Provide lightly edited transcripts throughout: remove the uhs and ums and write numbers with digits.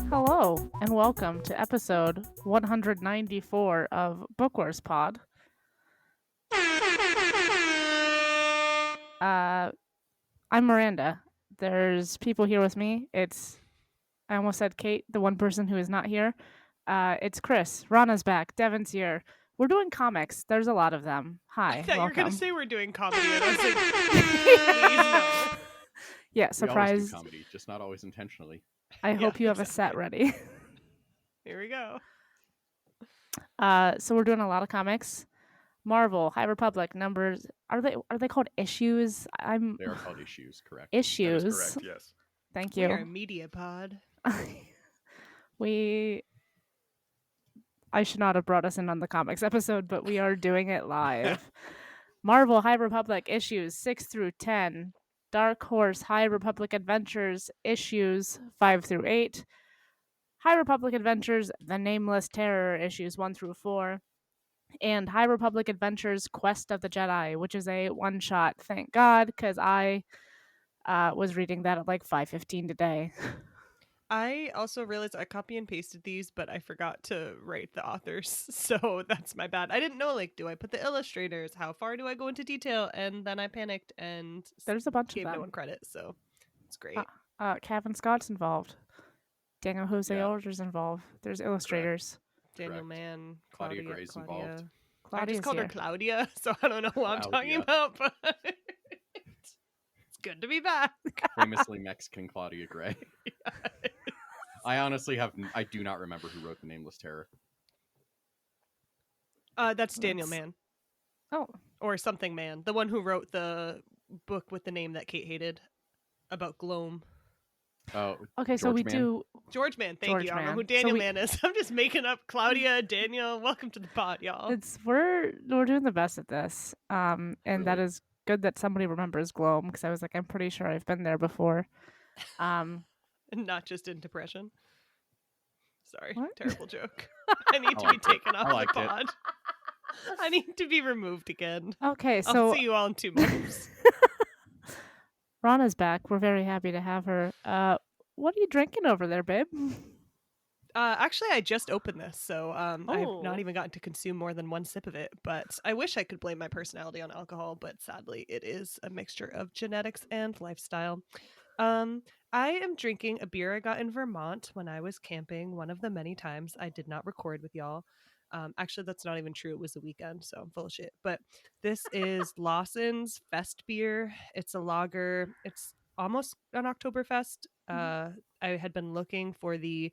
Hello, and welcome to episode 194 of Bookwars Pod. I'm Miranda. There's people here with me. I almost said Kate, the one person who is not here. It's Chris. Rana's back. Devin's here. We're doing comics. There's a lot of them. Hi, I thought you were welcome. going to say we're doing comedy, and I was like, please no. Yeah, We always surprise. do comedy, just not always intentionally. I hope you have exactly. a set ready. Here we go. So we're doing a lot of comics. Marvel, High Republic, numbers. Are they called issues? They are called issues, correct? Issues. That is correct, yes. Thank We you. are a media pod. I should not have brought us in on the comics episode, but we are doing it live. Marvel High Republic issues 6 through 10. Dark Horse High Republic Adventures issues 5 through 8. High Republic Adventures The Nameless Terror issues 1 through 4. And High Republic Adventures Quest of the Jedi, which is a one-shot, thank God, because I was reading that at like 5:15 today. I also realized I copy and pasted these, but I forgot to write the authors, so that's my bad. I didn't know, like, do I put the illustrators? How far do I go into detail? And then I panicked and There's a bunch gave of no them. one credit, so it's great. Kevin Scott's involved. Daniel Jose Yeah. Older's involved. There's illustrators. Daniel correct. Mann, Claudia Gray's involved. I Claudia's just called here. her Claudia, so I don't know what I'm talking Claudia. about, but it's good to be back. Famously Mexican Claudia Gray. I honestly I do not remember who wrote The Nameless Terror. That's Daniel That's- Mann. Oh, Or something man. The one who wrote the book with the name that Kate hated about Gloam. Oh, okay. So George we Mann? George Mann, thank George you. I don't know Mann. who So Daniel we- Mann is. I'm just making up Claudia, Daniel. Welcome to the pod, y'all. we're doing the best at this. And that Really? is good that somebody remembers Gloam, because I was like, I'm pretty sure I've been there before. Not just in depression. Sorry, What? terrible joke. I need to be liked it. taken off I the liked it. pod. I need to be removed again. Okay, I'll so see you all in 2 months. Rana's back. We're very happy to have her. What are you drinking over there, babe? Actually, I just opened this, so I've Oh. not even gotten to consume more than 1 sip of it. But I wish I could blame my personality on alcohol, but sadly, it is a mixture of genetics and lifestyle. I am drinking a beer I got in Vermont when I was camping. One of the many times I did not record with y'all. Actually, that's not even true. It was the weekend, so I'm full of shit. But this is Lawson's Fest beer. It's a lager. It's almost an Oktoberfest. I had been looking for the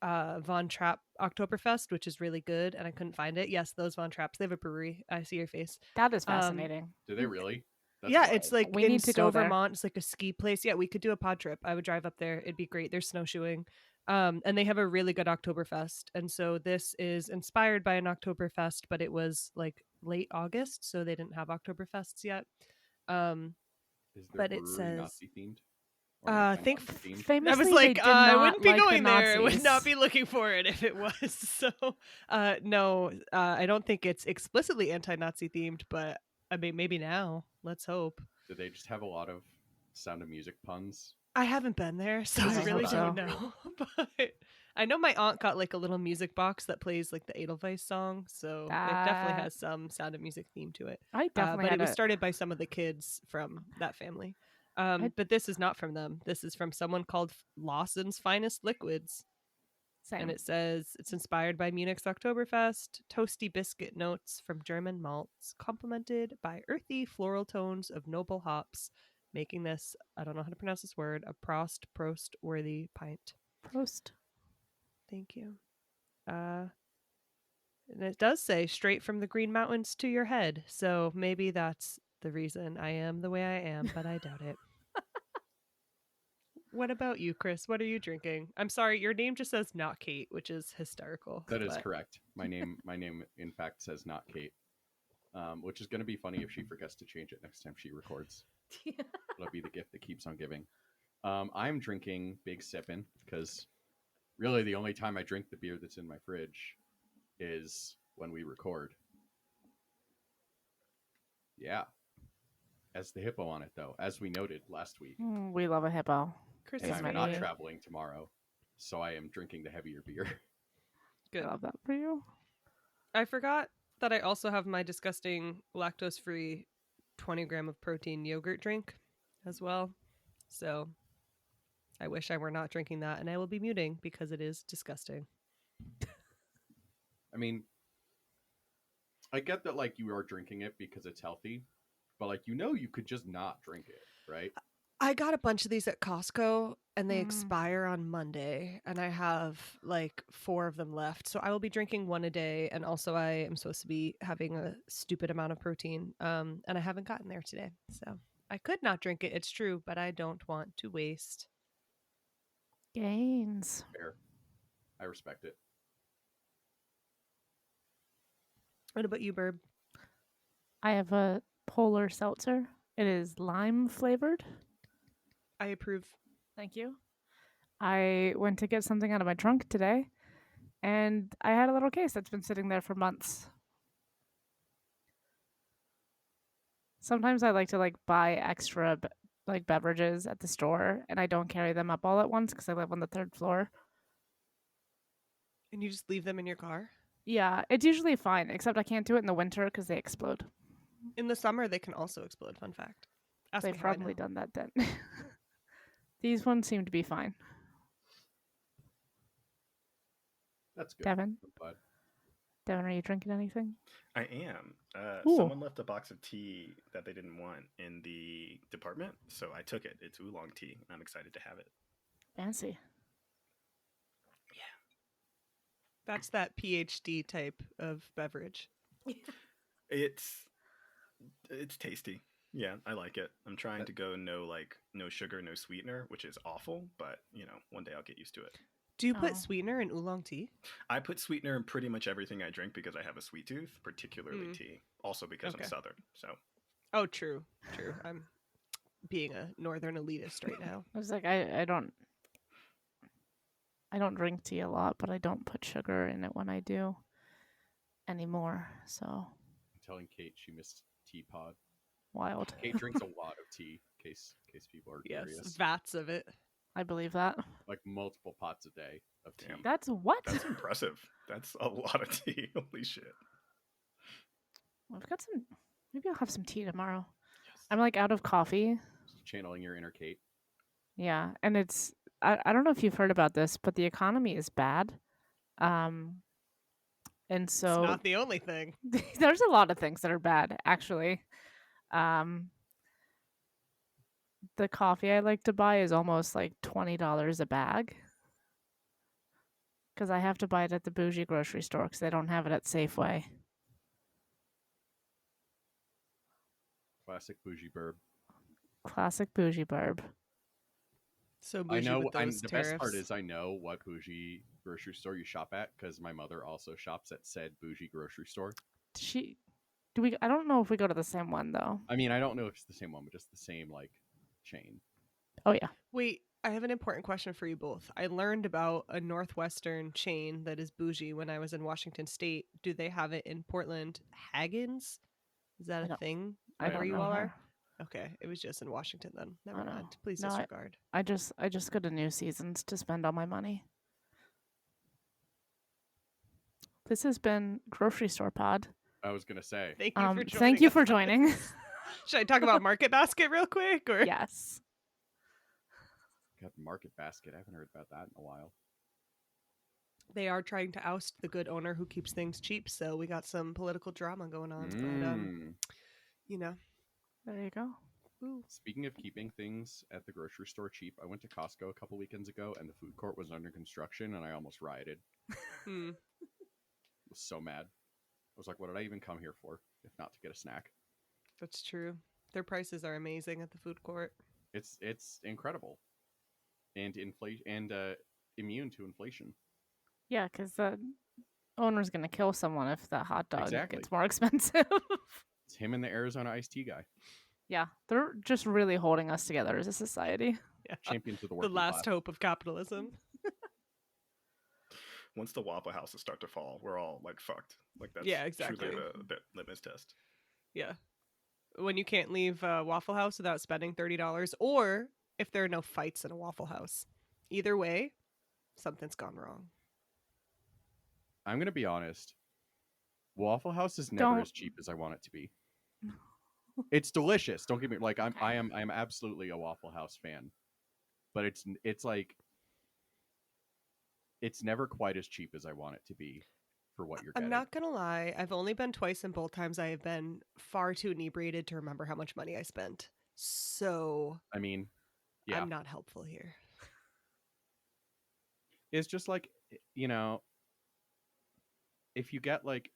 Von Trapp Oktoberfest, which is really good, and I couldn't find it. Yes, those Von Trapps. They have a brewery. I see your face. That is fascinating. Do they really? That's Yeah, wild. it's like We in need to go Stowe, there. Vermont. It's like a ski place. Yeah, we could do a pod trip. I would drive up there. It'd be great. There's snowshoeing. And they have a really good Oktoberfest. And so this is inspired by an Oktoberfest, but it was like late August, so they didn't have Oktoberfests yet. Is their but it brewery says- Nazi themed? think themed? Famously, I was they like, did I not wouldn't be like the going there. I would Nazis. not be looking for it if it was. So, no, I don't think it's explicitly anti-Nazi themed, but I mean, maybe now. Let's hope. Do they just have a lot of Sound of Music puns? I haven't been there, so I I hope really don't so. know. But I know my aunt got like a little music box that plays like the Edelweiss song, so it definitely That- has some Sound of Music theme to it. I definitely But had it was a- started by some of the kids from that family. I- But this is not from them. This is from someone called Lawson's Finest Liquids. Same. And it says it's inspired by Munich's Oktoberfest, toasty biscuit notes from German malts, complemented by earthy floral tones of noble hops, making this, I don't know how to pronounce this word, a Prost worthy pint. Prost. Thank you. And it does say straight from the Green Mountains to your head, so maybe that's the reason I am the way I am, but I doubt it. What about you, Chris? What are you drinking? I'm sorry, your name just says not Kate, which is hysterical. That is but- correct. My name, in fact, says not Kate. which is going to be funny if she forgets to change it next time she records. It'll be the gift that keeps on giving. I'm drinking Big Sippin' because really the only time I drink the beer that's in my fridge is when we record. Yeah. Has the hippo on it, though, as we noted last week. We love a hippo. Chris And is I'm many- not traveling tomorrow, so I am drinking the heavier beer. good. I love that for you. I forgot that I also have my disgusting lactose-free 20-gram of protein yogurt drink as well. So I wish I were not drinking that, and I will be muting because it is disgusting. I mean, I get that, like, you are drinking it because it's healthy, but, like, you could just not drink it, right? I got a bunch of these at Costco and they Mm. expire on Monday, and I have like 4 of them left. So I will be drinking one a day, and also I am supposed to be having a stupid amount of protein. And I haven't gotten there today. So I could not drink it, it's true, but I don't want to waste. Gains. Fair. I respect it. What about you, Burb? I have a polar seltzer. It is lime flavored. I approve. Thank you. I went to get something out of my trunk today, and I had a little case that's been sitting there for months. Sometimes I like to buy extra beverages at the store, and I don't carry them up all at once because I live on the 3rd floor. And you just leave them in your car? Yeah, it's usually fine, except I can't do it in the winter because they explode. In the summer, they can also explode. Fun fact. Ask They've me how I probably know. done that then. These ones seem to be fine. That's good. Devin, I'm glad. are you drinking anything? I am. Ooh. Someone left a box of tea that they didn't want in the department, so I took it. It's oolong tea, and I'm excited to have it. Fancy. That's that PhD type of beverage. It's tasty. Yeah, I like it. I'm trying to go no sugar, no sweetener, which is awful, but one day I'll get used to it. Do you put Oh. sweetener in oolong tea? I put sweetener in pretty much everything I drink because I have a sweet tooth, particularly tea. Also because Okay. I'm Southern. So Oh, true. True. I'm being a northern elitist right now. I was like, I don't drink tea a lot, but I don't put sugar in it when I do anymore. So I'm telling Kate she missed tea pod. wild. Kate drinks a lot of tea, in case people are Yes, curious. vats of it. I believe that. Like multiple pots a day of tea. Damn. That's what? that's impressive. That's a lot of tea. Holy shit. I've got some. Maybe I'll have some tea tomorrow. Yes. I'm out of coffee. Channeling your inner Kate. Yeah, and it's. I don't know if you've heard about this, but the economy is bad. And It's so not the only thing. there's a lot of things that are bad, actually. The coffee I like to buy is almost $20 a bag. Because I have to buy it at the bougie grocery store because they don't have it at Safeway. Classic bougie burb. Classic bougie burb. So I bougie know. with those The tariffs. best part is I know what bougie grocery store you shop at because my mother also shops at said bougie grocery store. I don't know if we go to the same one though. I mean, I don't know if it's the same one, but just the same chain. Oh yeah. Wait, I have an important question for you both. I learned about a Northwestern chain that is bougie when I was in Washington State. Do they have it in Portland? Haggins? Is that I a don't- thing? I where don't you know all her. are? Okay, it was just in Washington then. Never know. mind. Please No, disregard. I just go to New Seasons to spend all my money. This has been Grocery Store Pod. I was gonna say. Thank you for joining. Thank you us for on joining. this. Should I talk about Market Basket real quick? Or Yes. God, Market Basket. I haven't heard about that in a while. they are trying to oust the good owner who keeps things cheap, so we got some political drama going on. But Mm. There you go. Speaking of keeping things at the grocery store cheap, I went to Costco a couple weekends ago, and the food court was under construction, and I almost rioted. Hmm. I was so mad. I was like, what did I even come here for, if not to get a snack? That's true. Their prices are amazing at the food court. It's incredible, and immune to inflation. Yeah, because owner's gonna kill someone if that hot dog Exactly. gets more expensive. It's him and the Arizona iced tea guy, Yeah, they're just really holding us together as a society. Yeah. champions of the The working last class. hope of capitalism. Once the Waffle Houses start to fall, we're all like fucked. Like that's Yeah, exactly. truly the litmus test. Yeah. When you can't leave Waffle House without spending $30, or if there are no fights in a Waffle House. Either way, something's gone wrong. I'm gonna be honest. Waffle House is never Don't- as cheap as I want it to be. It's delicious. Don't get me like Okay. I am absolutely a Waffle House fan, but it's like it's never quite as cheap as I want it to be for what you're getting. I'm not gonna lie, I've only been twice, and both times I have been far too inebriated to remember how much money I spent. So I mean, yeah, I'm not helpful here. it's just like you know, if you get like,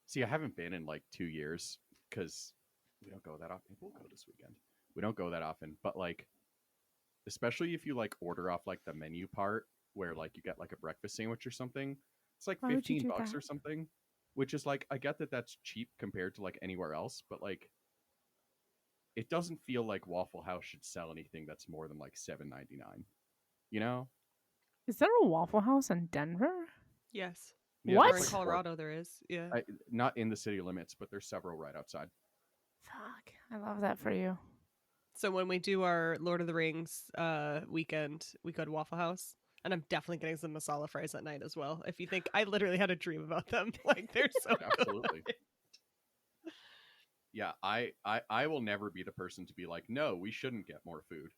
see, I haven't been in like 2 years because we don't go that often. We'll go this weekend. We don't go that often, but like, especially if you like order off like the menu part where like you get like a breakfast sandwich or something, it's like Why would you 15 do bucks that? or something, which is like I get that that's cheap compared to like anywhere else, but like it doesn't feel like Waffle House should sell anything that's more than like $7.99. You know? Is there a Waffle House in Denver? Yes. Yeah, What? Or there's, in like, four. Colorado there is. Yeah. Not in the city limits, but there's several right outside. Fuck, I love that for you. So when we do our Lord of the Rings weekend, we go to Waffle House. And I'm definitely getting some masala fries that night as well. If you think I literally had a dream about them. Like they're so Absolutely. good. Yeah, I will never be the person to be like, no, we shouldn't get more food.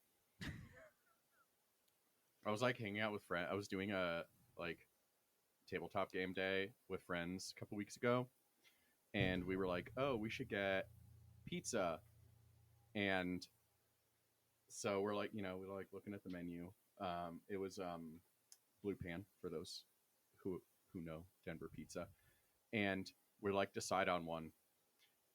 I was like hanging out with friends. I was doing a like tabletop game day with friends a couple weeks ago, and we were like, oh, we should get pizza. And so we're like, we're like looking at the menu. It was Blue Pan for those who know Denver pizza, and we're like decide on one.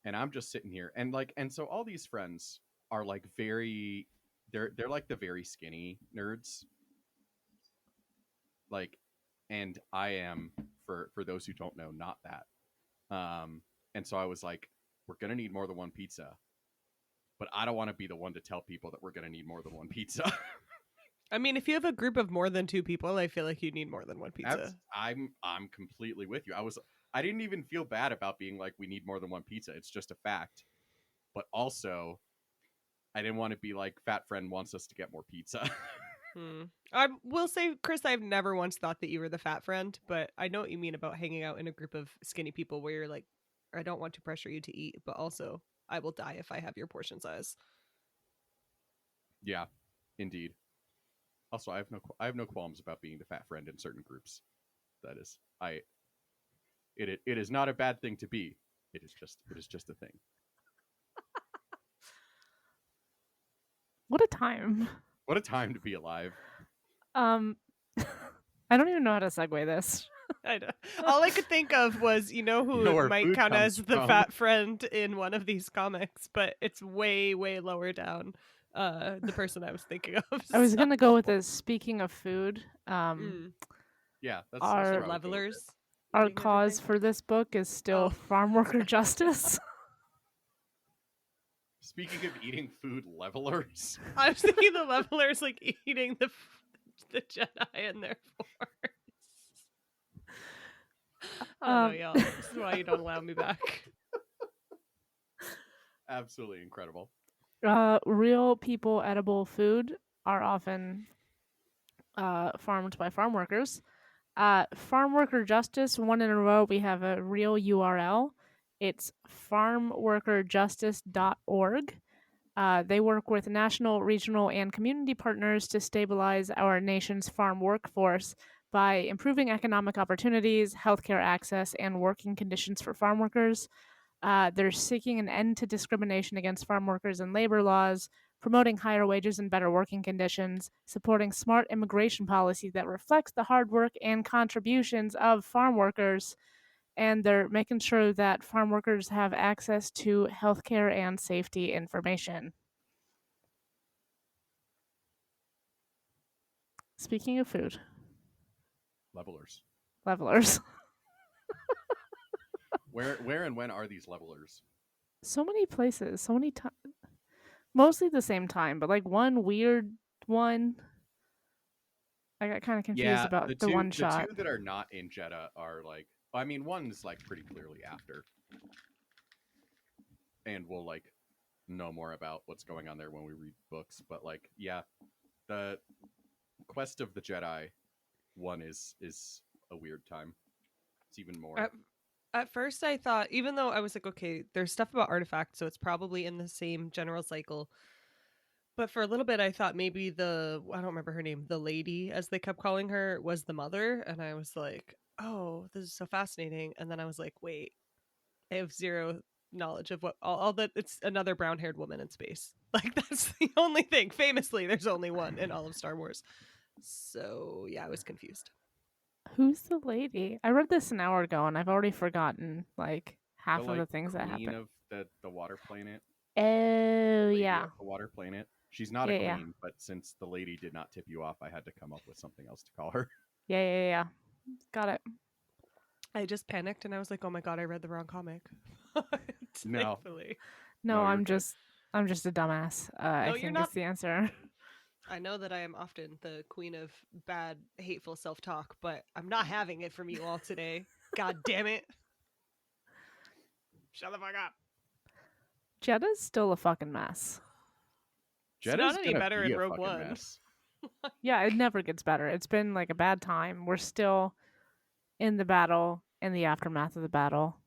And I'm just sitting here, and like, and so all these friends are like very, they're like the very skinny nerds, like, and I am for those who don't know, not that. And so I was like, we're gonna need more than one pizza, but I don't want to be the one to tell people that we're gonna need more than one pizza. I mean, if you have a group of more than 2 people, I feel like you need more than one pizza. I'm completely with you. I didn't even feel bad about being like we need more than one pizza. It's just a fact. But also, I didn't want to be like fat friend wants us to get more pizza. I will say, Chris, I've never once thought that you were the fat friend, but I know what you mean about hanging out in a group of skinny people where you're like, I don't want to pressure you to eat, but also I will die if I have your portion size. Yeah, indeed. Also, I have no qualms about being the fat friend in certain groups. That is, it is not a bad thing to be. It is just a thing. What a time. What a time to be alive. I don't even know how to segue this. I know. All I could think of was, who know where might food count comes as the from. fat friend in one of these comics, but it's way, way lower down. The person I was thinking of. I was so- gonna go with this. Speaking of food, Yeah, that's Our- where I would go with it. levelers. our eating cause everything. for this book is still Oh. farm worker justice. Speaking of eating food, levelers. I was thinking the levelers like eating the Jedi and their force. I don't know, y'all. This is why you don't allow me back. Absolutely incredible. Real people edible food are often farmed by farm workers. Farm worker justice, one in a row, we have a real URL. It's farmworkerjustice.org. They work with national, regional, and community partners to stabilize our nation's farm workforce by improving economic opportunities, healthcare access, and working conditions for farm workers. They're seeking an end to discrimination against farm workers and labor laws, promoting higher wages and better working conditions, supporting smart immigration policy that reflects the hard work and contributions of farm workers, and they're making sure that farm workers have access to healthcare and safety information. Speaking of food, Levelers. levelers. Where and when are these levelers? So many places, so many times. Mostly the same time, but like one weird one. I got kind of confused Yeah, about the one the two shot. that are not in Jeddah are like, I mean, one's like pretty clearly after, and we'll like know more about what's going on there when we read books. But like, yeah, the Quest of the Jedi one is a weird time. It's even more. At first, I thought, even though I was like, okay, there's stuff about artifacts, so it's probably in the same general cycle. But for a little bit, I thought maybe I don't remember her name, the lady, as they kept calling her, was the mother. And I was like, oh, this is so fascinating. And then I was like, wait, I have zero knowledge of what all that. It's another brown haired woman in space. Like, that's the only thing. Famously, there's only one in all of Star Wars. So, yeah, I was confused. Who's the lady? I read this an hour ago and I've already forgotten like half the of like the things that queen happened. of the water planet, Oh lady yeah, of the water planet. She's not a yeah, yeah, queen, but since the lady did not tip you off, I had to come up with something else to call her. yeah, yeah, yeah. Got it. I just panicked and I was like, oh my God, I read the wrong comic. No. Thankfully. No, No, you're I'm good. just a dumbass. No, I you're think not. is the answer. I know that I am often the queen of bad, hateful self talk, but I'm not having it from you all today. God damn it. Shut the fuck up. Jeddah's still a fucking mess. It's Jeddah's not any gonna better be in a Rogue fucking One. mess. Yeah, it never gets better. It's been like a bad time. We're still in the battle, in the aftermath of the battle.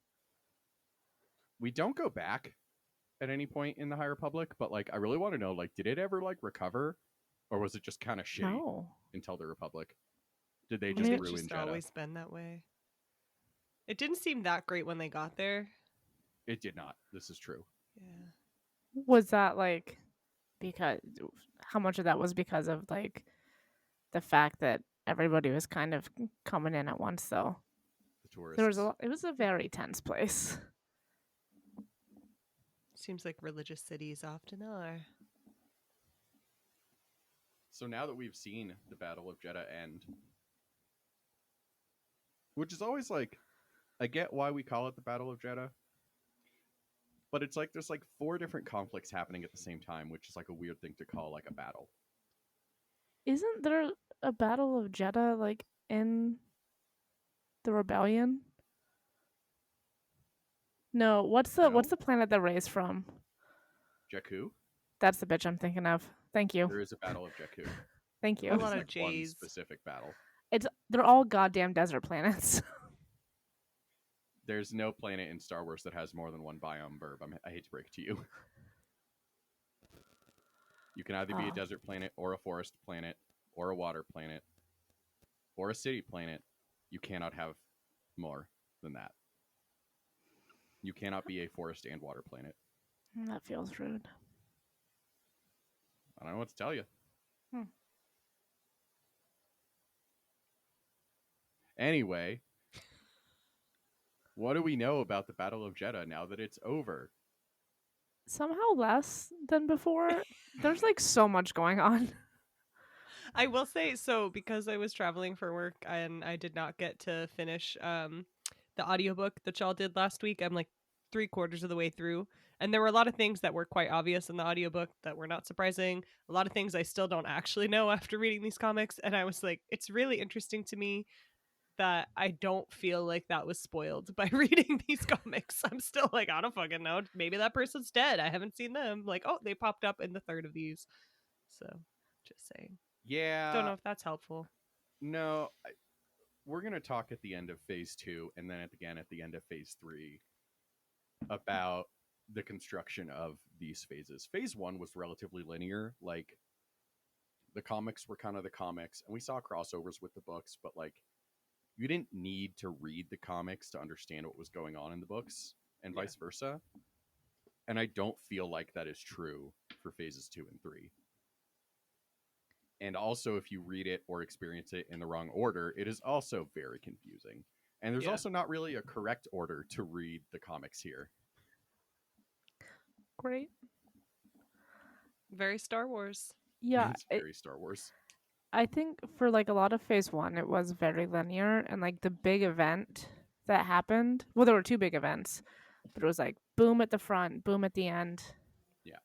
We don't go back at any point in the High Republic, but like I really want to know, like, did it ever like recover, or was it just kind of shitty No. until the Republic? Did they I just mean, It's ruin just Jeddah? always been that way. It didn't seem that great when they got there. It did not. This is true. Yeah. Was that like because how much of that was because of like the fact that everybody was kind of coming in at once though? The tourists. There was it was a very tense place. Seems like religious cities often are. So now that we've seen the Battle of Jeddah end, which is always like, I get why we call it the Battle of Jeddah, but it's like there's like 4 different conflicts happening at the same time, which is like a weird thing to call like a battle. Isn't there a Battle of Jeddah like in the Rebellion? No, what's No? the planet that Ray's from? Jakku? That's the bitch I'm thinking of. Thank you. There is a Battle of Jakku. Thank you. A There's lot of like one J's. specific battle. They're all goddamn desert planets. There's no planet in Star Wars that has more than one biome verb. I hate to break it to you. You can either be a Oh. desert planet or a forest planet or a water planet or a city planet. You cannot have more than that. You cannot be a forest and water planet. That feels rude. I don't know what to tell you. Hmm. Anyway, what do we know about the Battle of Jeddah now that it's over? Somehow less than before. There's like so much going on. I will say, so because I was traveling for work and I did not get to finish the audiobook that y'all did last week, I'm like 3/4 of the way through. And there were a lot of things that were quite obvious in the audiobook that were not surprising. A lot of things I still don't actually know after reading these comics. And I was like, it's really interesting to me that I don't feel like that was spoiled by reading these comics. I'm still like, I don't fucking know. Maybe that person's dead. I haven't seen them. Like, oh, they popped up in the third of these. So, just saying. Yeah. Don't know if that's helpful. No, we're going to talk at the end of phase 2 and then again at the end of phase 3 about the construction of these phases. Phase 1 was relatively linear. Like, the comics were kind of the comics, and we saw crossovers with the books, but like, you didn't need to read the comics to understand what was going on in the books, and vice versa. And I don't feel like that is true for phases 2 and 3. And also, if you read it or experience it in the wrong order, it is also very confusing. And there's also not really a correct order to read the comics here. Great. Very Star Wars. Yeah. It's very Star Wars. I think for like a lot of phase 1 it was very linear, and like the big event that happened, well there were two big events, but it was like boom at the front, boom at the end. Yeah.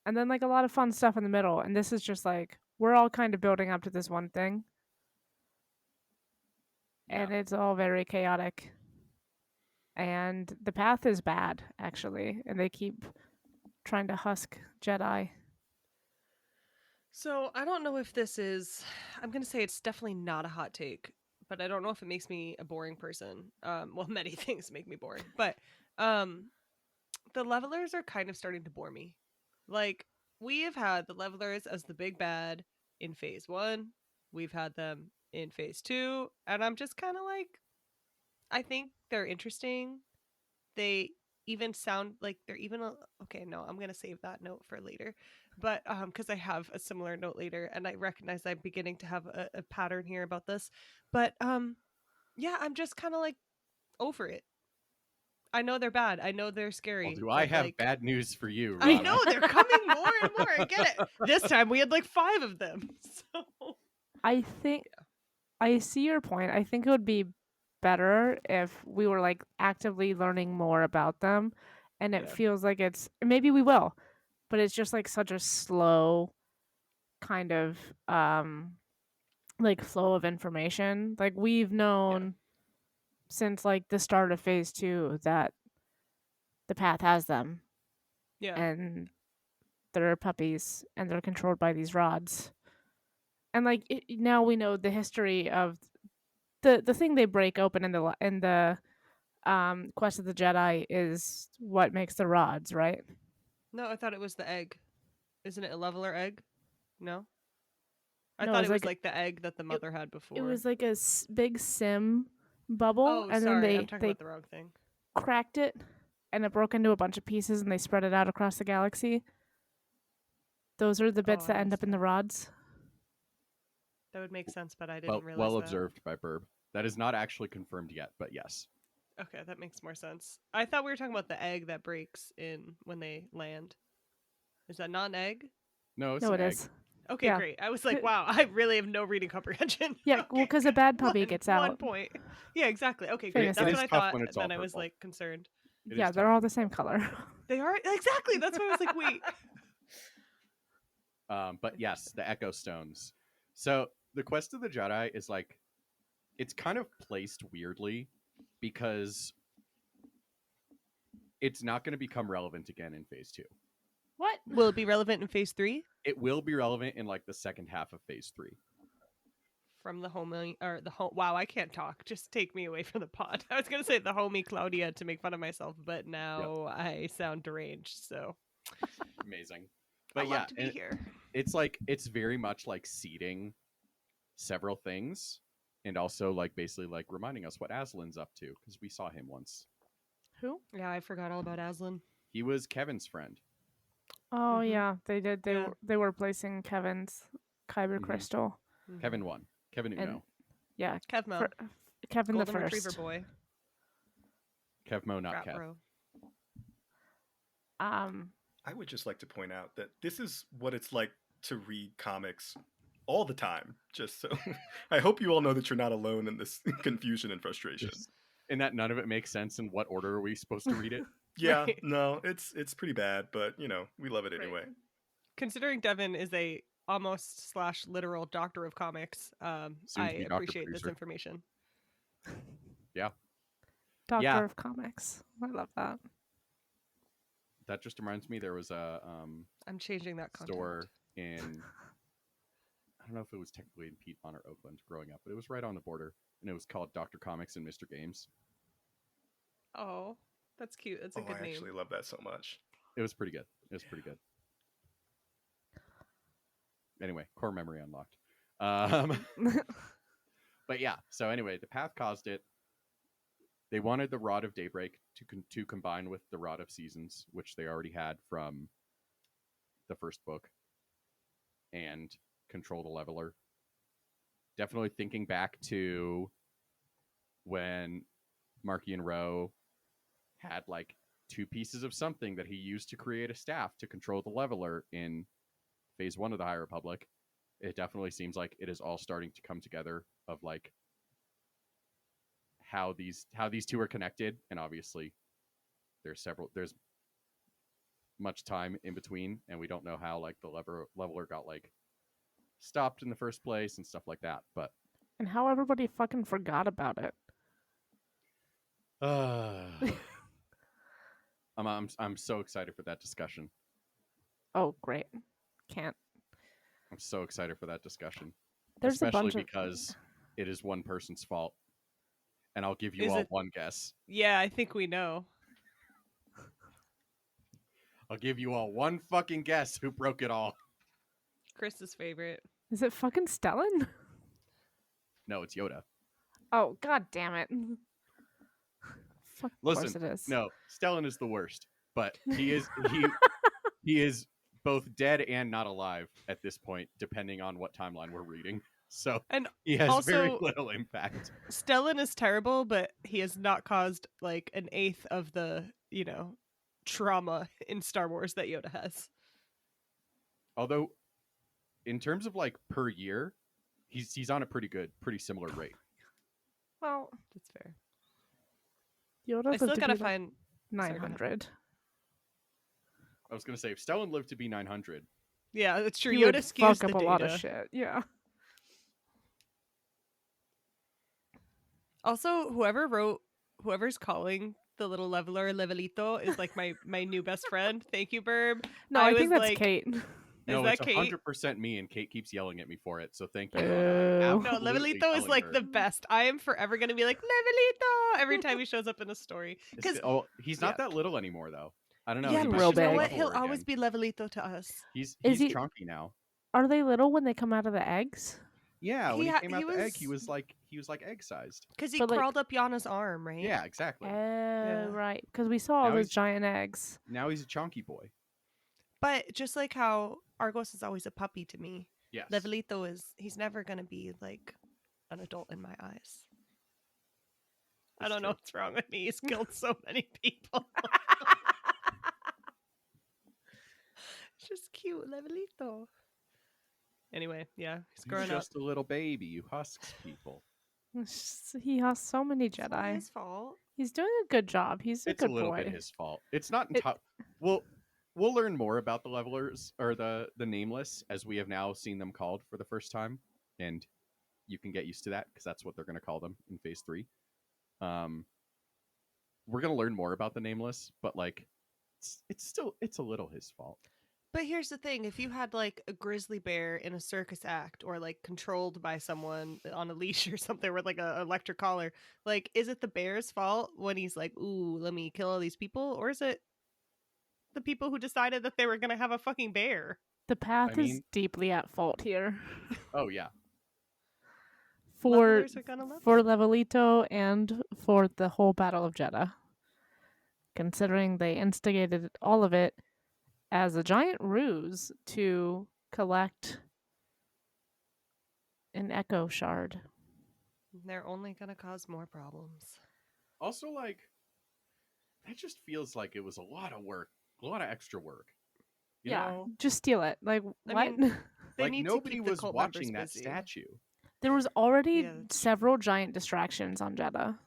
And then like a lot of fun stuff in the middle, and this is just like we're all kind of building up to this one thing, Yeah. and it's all very chaotic. And the path is bad actually, and they keep trying to husk Jedi. So I don't know if this is. I'm gonna say it's definitely not a hot take, but I don't know if it makes me a boring person. Well, many things make me boring, but um, the levelers are kind of starting to bore me. Like we have had the levelers as the big bad in phase 1. We've had them in phase 2, and I'm just kind of like, I think they're interesting. They even sound like they're even okay. No, I'm gonna save that note for later, but because I have a similar note later, and I recognize I'm beginning to have a pattern here about this, but yeah, I'm just kind of like over it. I know they're bad. I know they're scary. Well, do I but, have like, bad news for you, I Rana? know they're coming more and more. I get it. This time we had like 5 of them. So I think I see your point. I think it would be better if we were like actively learning more about them, and it Yeah. feels like it's maybe we will, but it's just like such a slow kind of like flow of information. Like we've known since like the start of phase 2 that the path has them, yeah, and they're puppies and they're controlled by these rods. And like now we know the history of the thing they break open in the Quest of the Jedi is what makes the rods, right? no, I thought it was the egg. Isn't it a leveler egg? No, I No, thought it was like the egg that the mother had before. it was like a big sim bubble, Oh, and then sorry, I'm talking they about the wrong thing. cracked it, and it broke into a bunch of pieces, and they spread it out across the galaxy. Those are the bits I that end missed up in the that. rods. That would make sense, but I didn't Well, realize well that. observed by Burb. That is not actually confirmed yet, but yes. Okay, that makes more sense. I thought we were talking about the egg that breaks in when they land. Is that not an egg? No, it's No, an it egg. is. Okay, Yeah. great. I was like, wow, I really have no reading comprehension. Yeah, well, because a bad puppy gets One out. point. Yeah, exactly. Okay, Famously. great. That's It what is I tough thought. when it's Then all I was purple. like concerned. It Yeah, is they're tough. all the same color. They are exactly. That's why I was like, wait. But yes, the Echo Stones. So the Quest of the Jedi is like, it's kind of placed weirdly because it's not going to become relevant again in phase 2. What? Will it be relevant in phase 3? It will be relevant in like the second half of phase 3. From the homie or the home. Wow, I can't talk. Just take me away from the pod. I was gonna say the homie Claudia to make fun of myself, but now I sound deranged. So Amazing. I But yeah, love to be and here. it's like, it's very much like seeding several things, and also like basically like reminding us what Aslan's up to, because we saw him once. Who? Yeah, I forgot all about Aslan. He was Kevin's friend. Oh Mhm. yeah, they did. Yeah. They were placing Kevin's kyber Mhm. crystal. Mhm. Kevin won. Kevin And- Uno. Yeah, Kevmo, Kevin golden the retriever first. boy, Kevmo, not frat Kev. bro. I would just like to point out that this is what it's like to read comics all the time. Just so I hope you all know that you're not alone in this confusion and frustration. And that none of it makes sense. In what order are we supposed to read it? Yeah, Right. no, it's pretty bad, but you know, we love it Right. anyway. Considering Devin is a almost / literal doctor of comics, Soon I to be Dr. appreciate this Producer. information. Doctor Yeah. of Comics. I love that. That just reminds me, there was a I'm changing that content. store in, I don't know if it was technically in Piedmont or Oakland growing up, but it was right on the border, and it was called Dr. Comics and Mr. Games. Oh, that's cute. That's a good I name. actually love that so much. It was pretty good. It was pretty good. Anyway, core memory unlocked. But yeah, so anyway, the path caused it. They wanted the Rod of Daybreak to combine with the Rod of Seasons, which they already had from the first book, and control the leveler. Definitely thinking back to when Marky and Rowe had like 2 pieces of something that he used to create a staff to control the leveler in phase 1 of the High Republic. it definitely seems like it is all starting to come together of like how these two are connected, and obviously there's much time in between, and we don't know how like the leveler got like stopped in the first place and stuff like that. But And how everybody fucking forgot about it. I'm so excited for that discussion. Oh, great. Can't. I'm so excited for that discussion, There's a especially bunch of. because it is one person's fault, and I'll give you Is all it- one guess. Yeah, I think we know. I'll give you all one fucking guess who broke it all. Chris's favorite. Is it fucking Stellan? No, it's Yoda. Oh, god damn it. Fuck, of course Listen, it is. no, Stellan is the worst, but he is he is both dead and not alive at this point, depending on what timeline we're reading. So And he has very also- little impact. Stellan is terrible, but he has not caused like an eighth of the, trauma in Star Wars that Yoda has. Although, in terms of like per year, he's on a pretty similar rate. Well, That's fair. Yoda I lived still to gotta be, like, find. sorry, go ahead. 900. I was gonna say if Stellan lived to be 900, Yeah, that's true. He would Yoda skews fuck up the a lot of data. shit. Yeah. Also, whoever's calling the little leveler Levelito is like my new best friend. Thank you, Burb. No, I I think was that's like- Kate. no, that it's Kate? 100% me, and Kate keeps yelling at me for it. So thank you. Boo. No, Absolutely Levelito is telling like her. the best. I am forever gonna be like Levelito every time he shows up in a story. Because He's not that little anymore, though. I don't know. yeah, he but might real just you know be big. what? He'll littler always again. be Levelito to us. He's Is he- chunky now. Are they little when they come out of the eggs? Yeah, when He he ha- came he out the egg, he was- was like egg sized. Because he But, like- crawled up Yana's arm, right? Yeah, exactly. Oh, right. Because we saw all Now those he's- giant eggs. Now he's a chunky boy. But just like how Argos is always a puppy to me, Yes. Levelito he's never gonna be like an adult in my eyes. I It's don't know true. what's wrong with me. He's killed so many people. Just cute, Levelito. Anyway, yeah, he's He's growing up. just a little baby who husks people. He has so many It's not Jedi. his fault. He's doing a good job. He's a It's a good little boy. bit his fault. It's not It- entirely. We'll learn more about the levelers or the nameless as we have now seen them called for the first time, and you can get used to that because that's what they're going to call them in Phase 3. We're going to learn more about the nameless, but like, it's a little his fault. But here's the thing: if you had like a grizzly bear in a circus act, or like controlled by someone on a leash or something with like a electric collar, like, is it the bear's fault when he's like, "Ooh, let me kill all these people," or is it the people who decided that they were gonna have a fucking bear? The path I is mean- deeply at fault here. Oh yeah, for Levelers are gonna level. for Levelito and for the whole Battle of Jeddah. Considering they instigated all of it as a giant ruse to collect an echo shard. They're only gonna cause more problems. also like, that just feels like it was a lot of work, a lot of extra work. You know? Just steal it. Like I what? mean, They like need nobody to keep the was cult watching members that busy. statue. There was already Yeah, that's true. several giant distractions on Jeddah.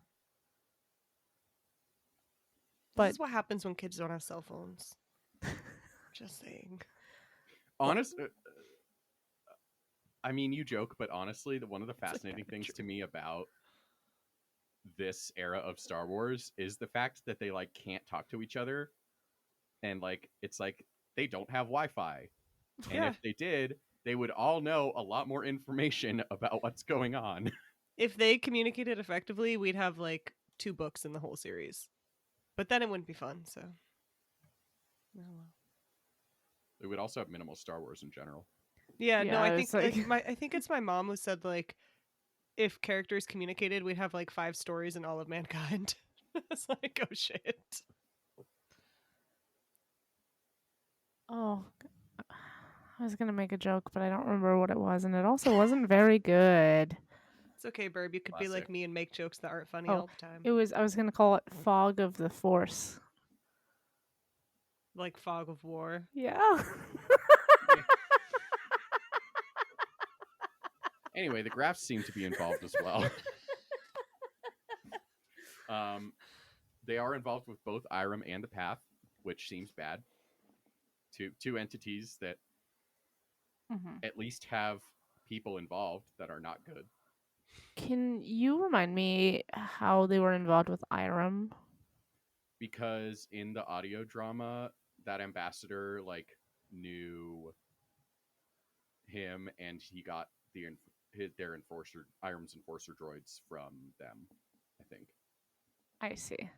But This is what happens when kids don't have cell phones. Just saying. Honest, I mean, you joke, but honestly, one of the like fascinating things true. to me about this era of Star Wars is the fact that they like can't talk to each other, and like it's like they don't have Wi-Fi, and Yeah. if they did, they would all know a lot more information about what's going on. If they communicated effectively, we'd have like 2 books in the whole series. But then it wouldn't be fun, so. Oh, well. They would also have minimal Star Wars in general. Yeah, no, Yeah, I it's think like- I think it's my mom who said like if characters communicated, we'd have like 5 stories in all of mankind. It's like, oh shit. oh, I was gonna make a joke, but I don't remember what it was, and it also wasn't very good. It's okay, Burb. You could be like Classic. me and make jokes that aren't funny Oh, all the time. I was gonna call it Fog of the Force. Like fog of war. Yeah. Anyway, the Grafts seem to be involved as well. They are involved with both Irem and the Path, which seems bad. Two entities that at least have people involved that are not good. Can you remind me how they were involved with Irem? Because in the audio drama, that ambassador knew him, and he got their enforcer, Irem's enforcer droids from them. I think. I see.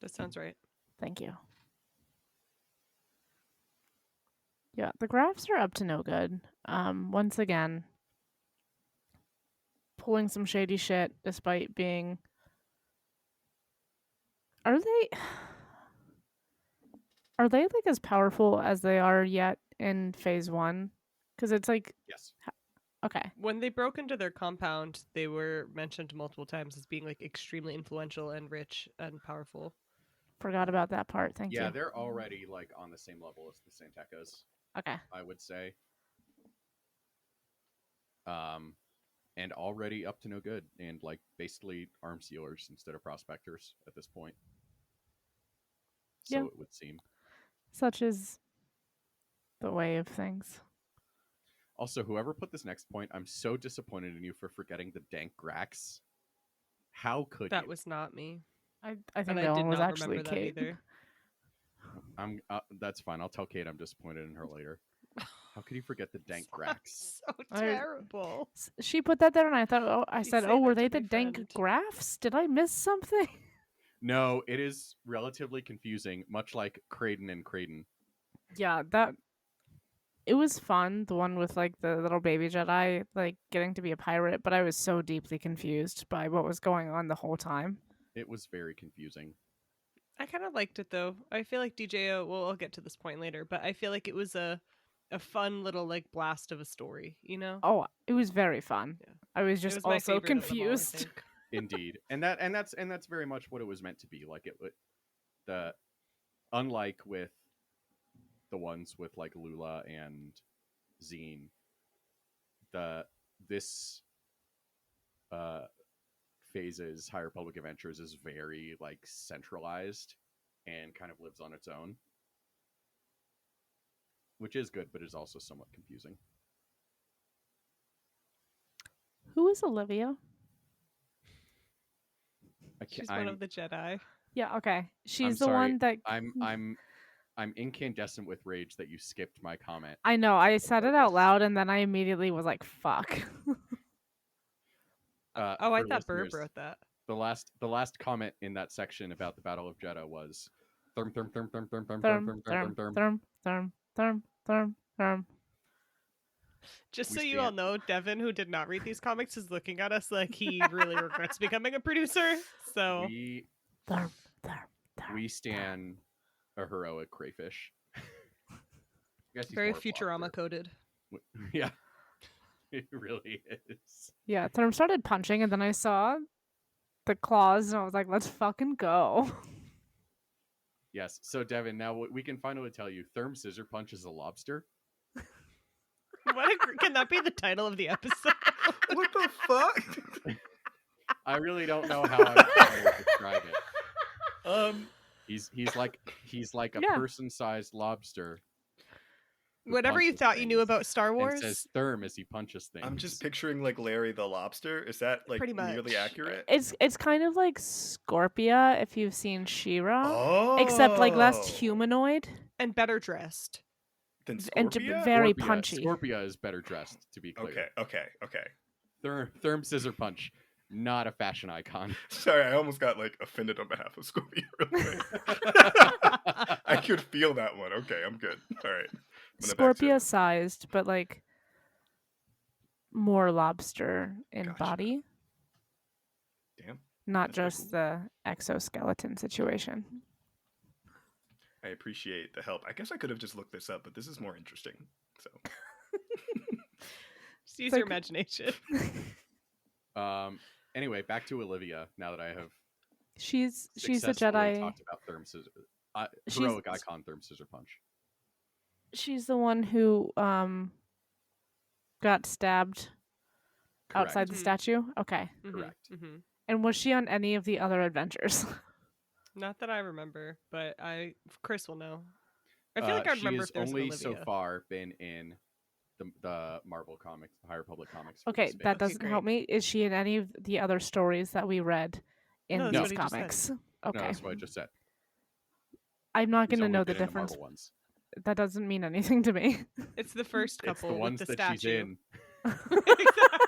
That sounds right. Thank you. Yeah, the Grafts are up to no good. Once again, pulling some shady shit despite being. Are they like as powerful as they are yet in phase 1? Because it's like, Yes. okay, When they broke into their compound, they were mentioned multiple times as being like extremely influential and rich and powerful. forgot about that part. Thank Yeah, you. they're already on the same level as the Santekas, Okay. I would say. And already up to no good, and basically arms dealers instead of prospectors at this point. So Yeah. it would seem. Such is the way of things. Also, whoever put this next point, I'm so disappointed in you for forgetting the dank Grax. How could That you? was not me. I And think I that did one was not actually remember that Kate. either. That's fine. I'll tell Kate I'm disappointed in her later. How could you forget the dank Grax? So terrible. She put that there, and I thought, You said, say were that they to the my dank friend. graphs? Did I miss something? No, it is relatively confusing, much like Creighton and Creighton. Yeah, it was fun. The one with the little baby Jedi getting to be a pirate, but I was so deeply confused by what was going on the whole time. It was very confusing. I kind of liked it though. I feel like DJO. Well, I'll get to this point later, but I feel like it was a fun little blast of a story. You know. Oh, it was very fun. Yeah. I was It just was my also favorite of them all, I confused. think. Indeed, and that's very much what it was meant to be. Unlike with the ones with Lula and Zine, this phase's High Republic Adventures is very centralized and kind of lives on its own, which is good, but is also somewhat confusing. Who is Olivia? She's one of the Jedi. Yeah, okay. She's I'm the sorry. one that I'm incandescent with rage that you skipped my comment. I know. I said it out loud, and then I immediately was like, "Fuck." I thought Burb wrote that. The last comment in that section about the Battle of Jeddah was therm therm therm therm therm therm Therm, therm therm therm, therm. therm, therm, therm, therm. Just We so you stand- all know, Devin, who did not read these comics, is looking at us like he really regrets becoming a producer. So We Therm, therm, therm. we stand a heroic Crayfish. I guess he's very more of a Futurama lobster. coded. Yeah, it really is. Yeah, Therm started punching, and then I saw the claws, and I was like, "Let's fucking go." Yes. So Devin, now we can finally tell you, Therm Scissor Punch is a lobster. Can that be the title of the episode? What the fuck? I really don't know how I would describe it. He's like a Yeah. person-sized lobster. who Whatever you punches thought you knew things about Star and Wars. says therm as he punches things. I'm just picturing Larry the lobster. Is that Pretty much. nearly accurate? It's kind of like Scorpia if you've seen She-Ra, Oh, except less humanoid And better dressed. than and Scorpia? very Scorpia. punchy. Scorpia is better dressed, to be clear. Okay. Therm Scissor Punch, not a fashion icon. Sorry, I almost got offended on behalf of Scorpia. Real quick. I could feel that one. Okay, I'm good. All right. Scorpia sized, but more lobster in Gotcha. body, Damn. not That's pretty just the exoskeleton situation. I appreciate the help. I guess I could have just looked this up, but this is more interesting. So Just use like- your imagination. Anyway, back to Olivia. Now that I have She's a successfully Jedi. talked about Therm Scissor, She's- heroic icon Therm Scissor Punch. She's the one who got stabbed outside the Mhm. statue? Okay. Correct. Mm-hmm. And was she on any of the other adventures? Not that I remember, but Chris will know. I feel like I She remember has if there's only an so Olivia. far been in the Marvel comics, the High Republic comics. For Okay, the that spin-offs. doesn't help me. Is she in any of the other stories that we read in No, that's these what he just said. comics? No, Okay. that's what I just said. I'm not She's going to only know the been in difference. Marvel ones. That doesn't mean anything to me. It's the first It's couple the ones with the that she's statue. in. Exactly.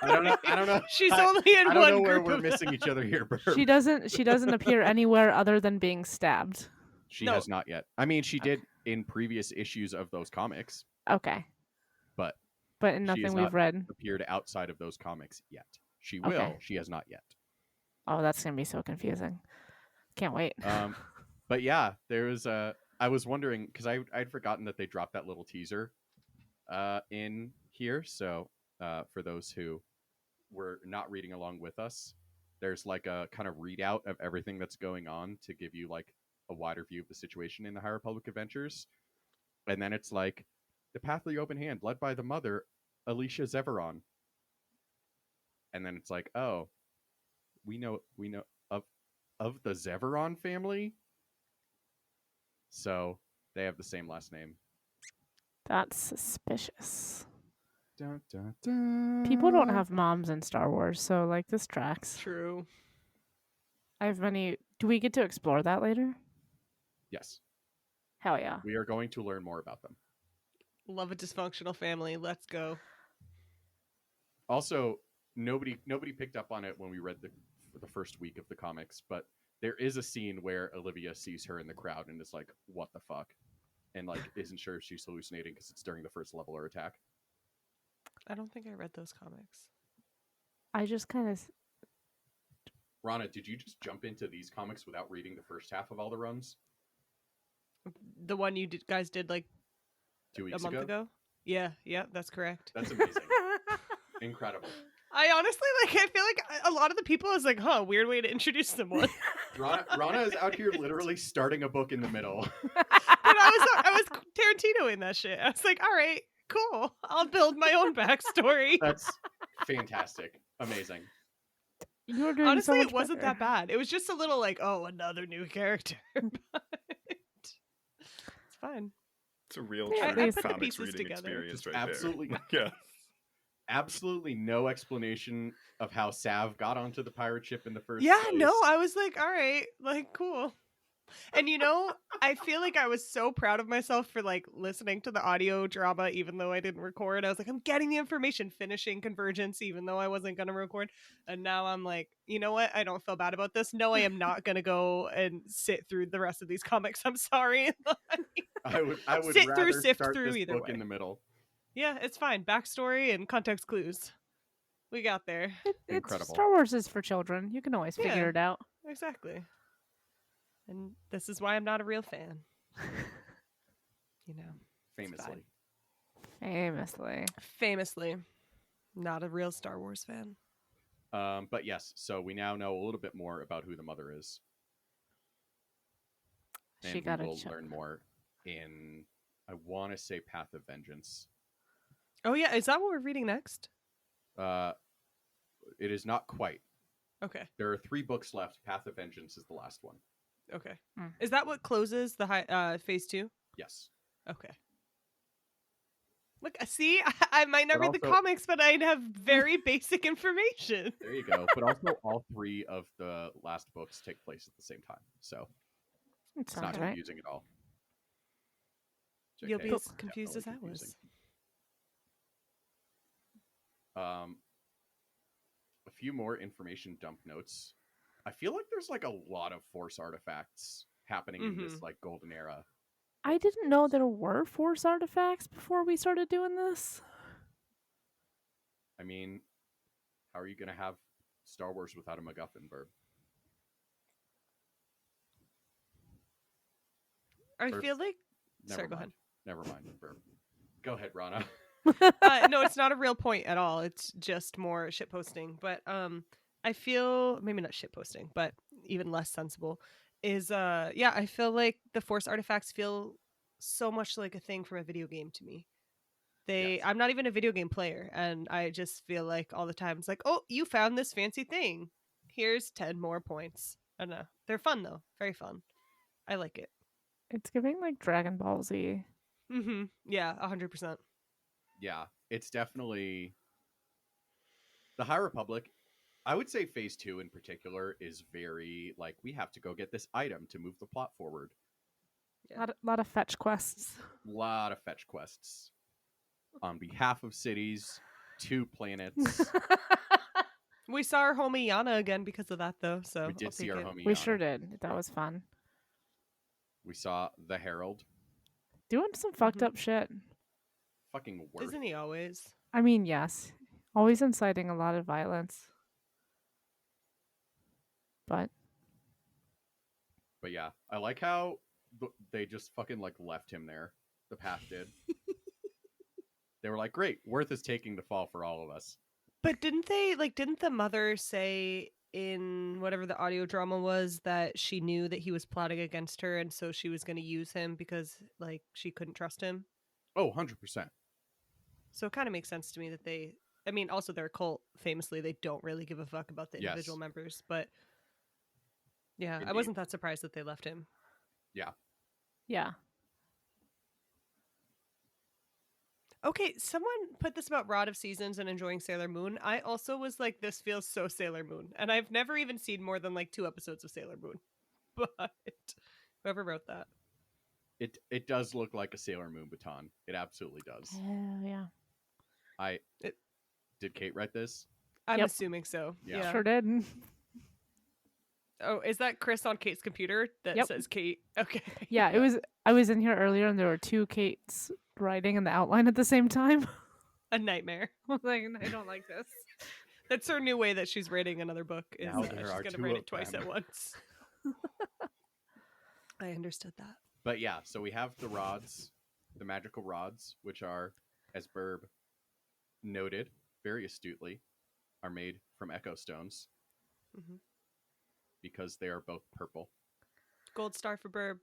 I don't know. She's I- only in I don't one know where group we're of missing them. each other here, Burp. She doesn't appear anywhere other than being stabbed. She No. has not yet. I mean, she Okay. did in previous issues of those comics, Okay. but But in she nothing has we've not read. appeared outside of those comics yet. She will. Okay. She has not yet. Oh, that's going to be so confusing. Can't wait. But yeah, there was I was wondering because I'd forgotten that they dropped that little teaser in here. So for those who were not reading along with us, there's like a kind of readout of everything that's going on to give you like a wider view of the situation in the High Republic Adventures. And then it's like the Path of the Open Hand, led by the mother, Alicia Zeveron. And then it's like, oh, we know of the Zeveron family. So they have the same last name. That's suspicious. Dun, dun, dun. People don't have moms in Star Wars, so like this tracks. True. I have many. Do we get to explore that later? Yes, Hell yeah. we are going to learn more about them. Love a dysfunctional family. Let's go. Also, nobody picked up on it when we read the first week of the comics, but there is a scene where Olivia sees her in the crowd and is like, "What the fuck?" and like isn't sure if she's hallucinating because it's during the first leveler attack. I don't think I read those comics. I just kind of. Rana, did you just jump into these comics without reading the first half of all the runs The one you guys did like 2 weeks a month ago? Yeah, that's correct. That's amazing. Incredible. I honestly I feel like a lot of the people is like, huh, weird way to introduce someone. Rana is out here literally starting a book in the middle. But I was Tarantino in that shit. I was like, all right, cool. I'll build my own backstory. That's fantastic. Amazing. You were doing Honestly, so much it wasn't better. that bad. It was just a little like, oh, another new character. But it's fine. It's a real Yeah, true I put the comics pieces reading together. experience Just right absolutely- there. Yeah. Absolutely no explanation of how Sav got onto the pirate ship in the first Yeah, place. no, I was like, all right, like cool. And I feel like I was so proud of myself for like listening to the audio drama even though I didn't record. I was like, I'm getting the information, finishing Convergence even though I wasn't going to record. And now I'm like, you know what? I don't feel bad about this. No, I am not going to go and sit through the rest of these comics. I'm sorry. I would Sit through, rather sift start through this either book way. in the middle. Yeah, it's fine. Backstory and context clues. We got there. Incredible. Star Wars is for children. You can always figure Yeah. it out. Exactly. And this is why I'm not a real fan. Famously. Famously, not a real Star Wars fan. But yes, so we now know a little bit more about who the mother is. And She got we a will chunk. learn more in, I want to say, Path of Vengeance. Oh yeah, is that what we're reading next? It is not quite. Okay. There are 3 books left. Path of Vengeance is the last one. Okay. Mm. Is that what closes the phase 2? Yes. Okay. Look, see, I might not But read the also- comics, but I'd have very basic information. There you go. But also, all 3 of the last books take place at the same time. So It it's not sounds right. confusing at all. You'll JK, be it's as confused as I definitely was. confusing. A few more information dump notes. I feel like there's like a lot of Force artifacts happening in this like golden era. I didn't know there were Force artifacts before we started doing this. I mean, how are you going to have Star Wars without a MacGuffin, Burb? I Or- feel like Never Sorry, go mind. Never mind, Burb. Go ahead, Rana. no, it's not a real point at all. It's just more shit posting. But I feel maybe not shit posting, but even less sensible is I feel like the Force artifacts feel so much like a thing from a video game to me. They, Yes. I'm not even a video game player, and I just feel like all the time it's like, oh, you found this fancy thing. Here's 10 more points. I don't know. They're fun though. Very fun. I like it. It's giving like Dragon Ball Z. Mm-hmm. Yeah, 100%. Yeah, it's definitely the High Republic. I would say Phase 2 in particular is very like we have to go get this item to move the plot forward. Yeah. Lot of fetch quests. A lot of fetch quests on behalf of cities, 2 planets. We saw our homie Yana again because of that though, so We I'll did see take our it. homie. We Yana. sure did. That was fun. We saw the Herald. Doing some fucked Mhm. up shit. Fucking worth. Isn't he always? I mean, yes. Always inciting a lot of violence. But But yeah, I like how they just fucking like left him there. The path did. They were like, "Great, Worth is taking the fall for all of us." But didn't the mother say in whatever the audio drama was that she knew that he was plotting against her and so she was going to use him because like she couldn't trust him? Oh, 100%. So it kind of makes sense to me that they, I mean, also their cult, famously, they don't really give a fuck about the Yes. individual members, but yeah, I Indeed. wasn't that surprised that they left him. yeah. Okay, someone put this about Rod of Seasons and enjoying Sailor Moon. I also was like, this feels so Sailor Moon. And I've never even seen more than like 2 episodes of Sailor Moon. But whoever wrote that. It does look like a Sailor Moon baton. It absolutely does. Hell yeah. Did Kate write this? I'm Yep. assuming so. Yeah. Yeah. Sure did. Oh, is that Chris on Kate's computer that Yep. says Kate? Okay. Yeah, it was. I was in here earlier and there were 2 Kates writing in the outline at the same time. A nightmare. I was like, I don't like this. That's her new way that she's writing another book. Is Now she's there going are to 2 write of it twice them. at once. I understood that. But yeah, so we have the rods, the magical rods, which are, as Burb noted very astutely, are made from echo stones Mhm. because they are both purple. Gold star for Burb.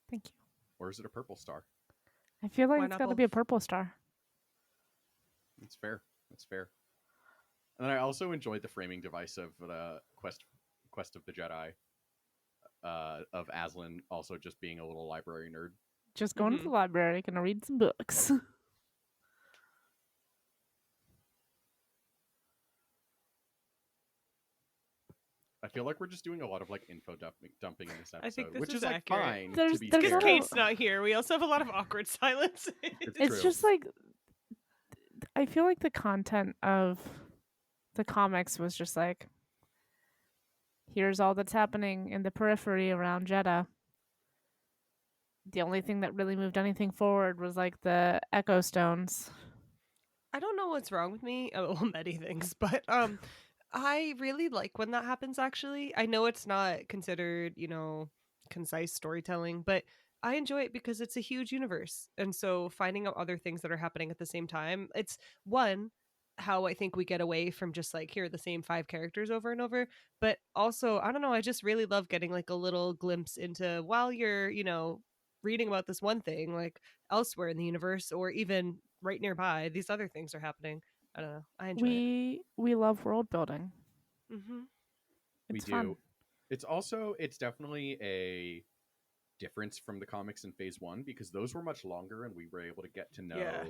Thank you. Or is it a purple star? I feel like Why it's not got to both? be a purple star. That's fair. That's fair. And then I also enjoyed the framing device of the Quest of the Jedi, of Aslan also just being a little library nerd. Just going to the library, gonna read some books. I feel like we're just doing a lot of like info dumping in this episode, I think this which is is like accurate. fine There's- to be there's Because fair. not a- Kate's not here. We also have a lot of awkward silence. It's It's true. just like I feel like the content of the comics was just like here's all that's happening in the periphery around Jeddah. The only thing that really moved anything forward was like the echo stones. I don't know what's wrong with me. Oh, well, many things, but I really like when that happens. Actually, I know it's not considered, concise storytelling, but I enjoy it because it's a huge universe, and so finding out other things that are happening at the same time. It's one how I think we get away from just like here are the same 5 characters over and over, but also I don't know. I just really love getting like a little glimpse into while you're reading about this one thing like elsewhere in the universe or even right nearby these other things are happening. I don't know, I enjoy it. We love world building. Mm-hmm. It's We fun. do. It's definitely a difference from the comics in Phase 1 because those were much longer and we were able to get to know Yeah.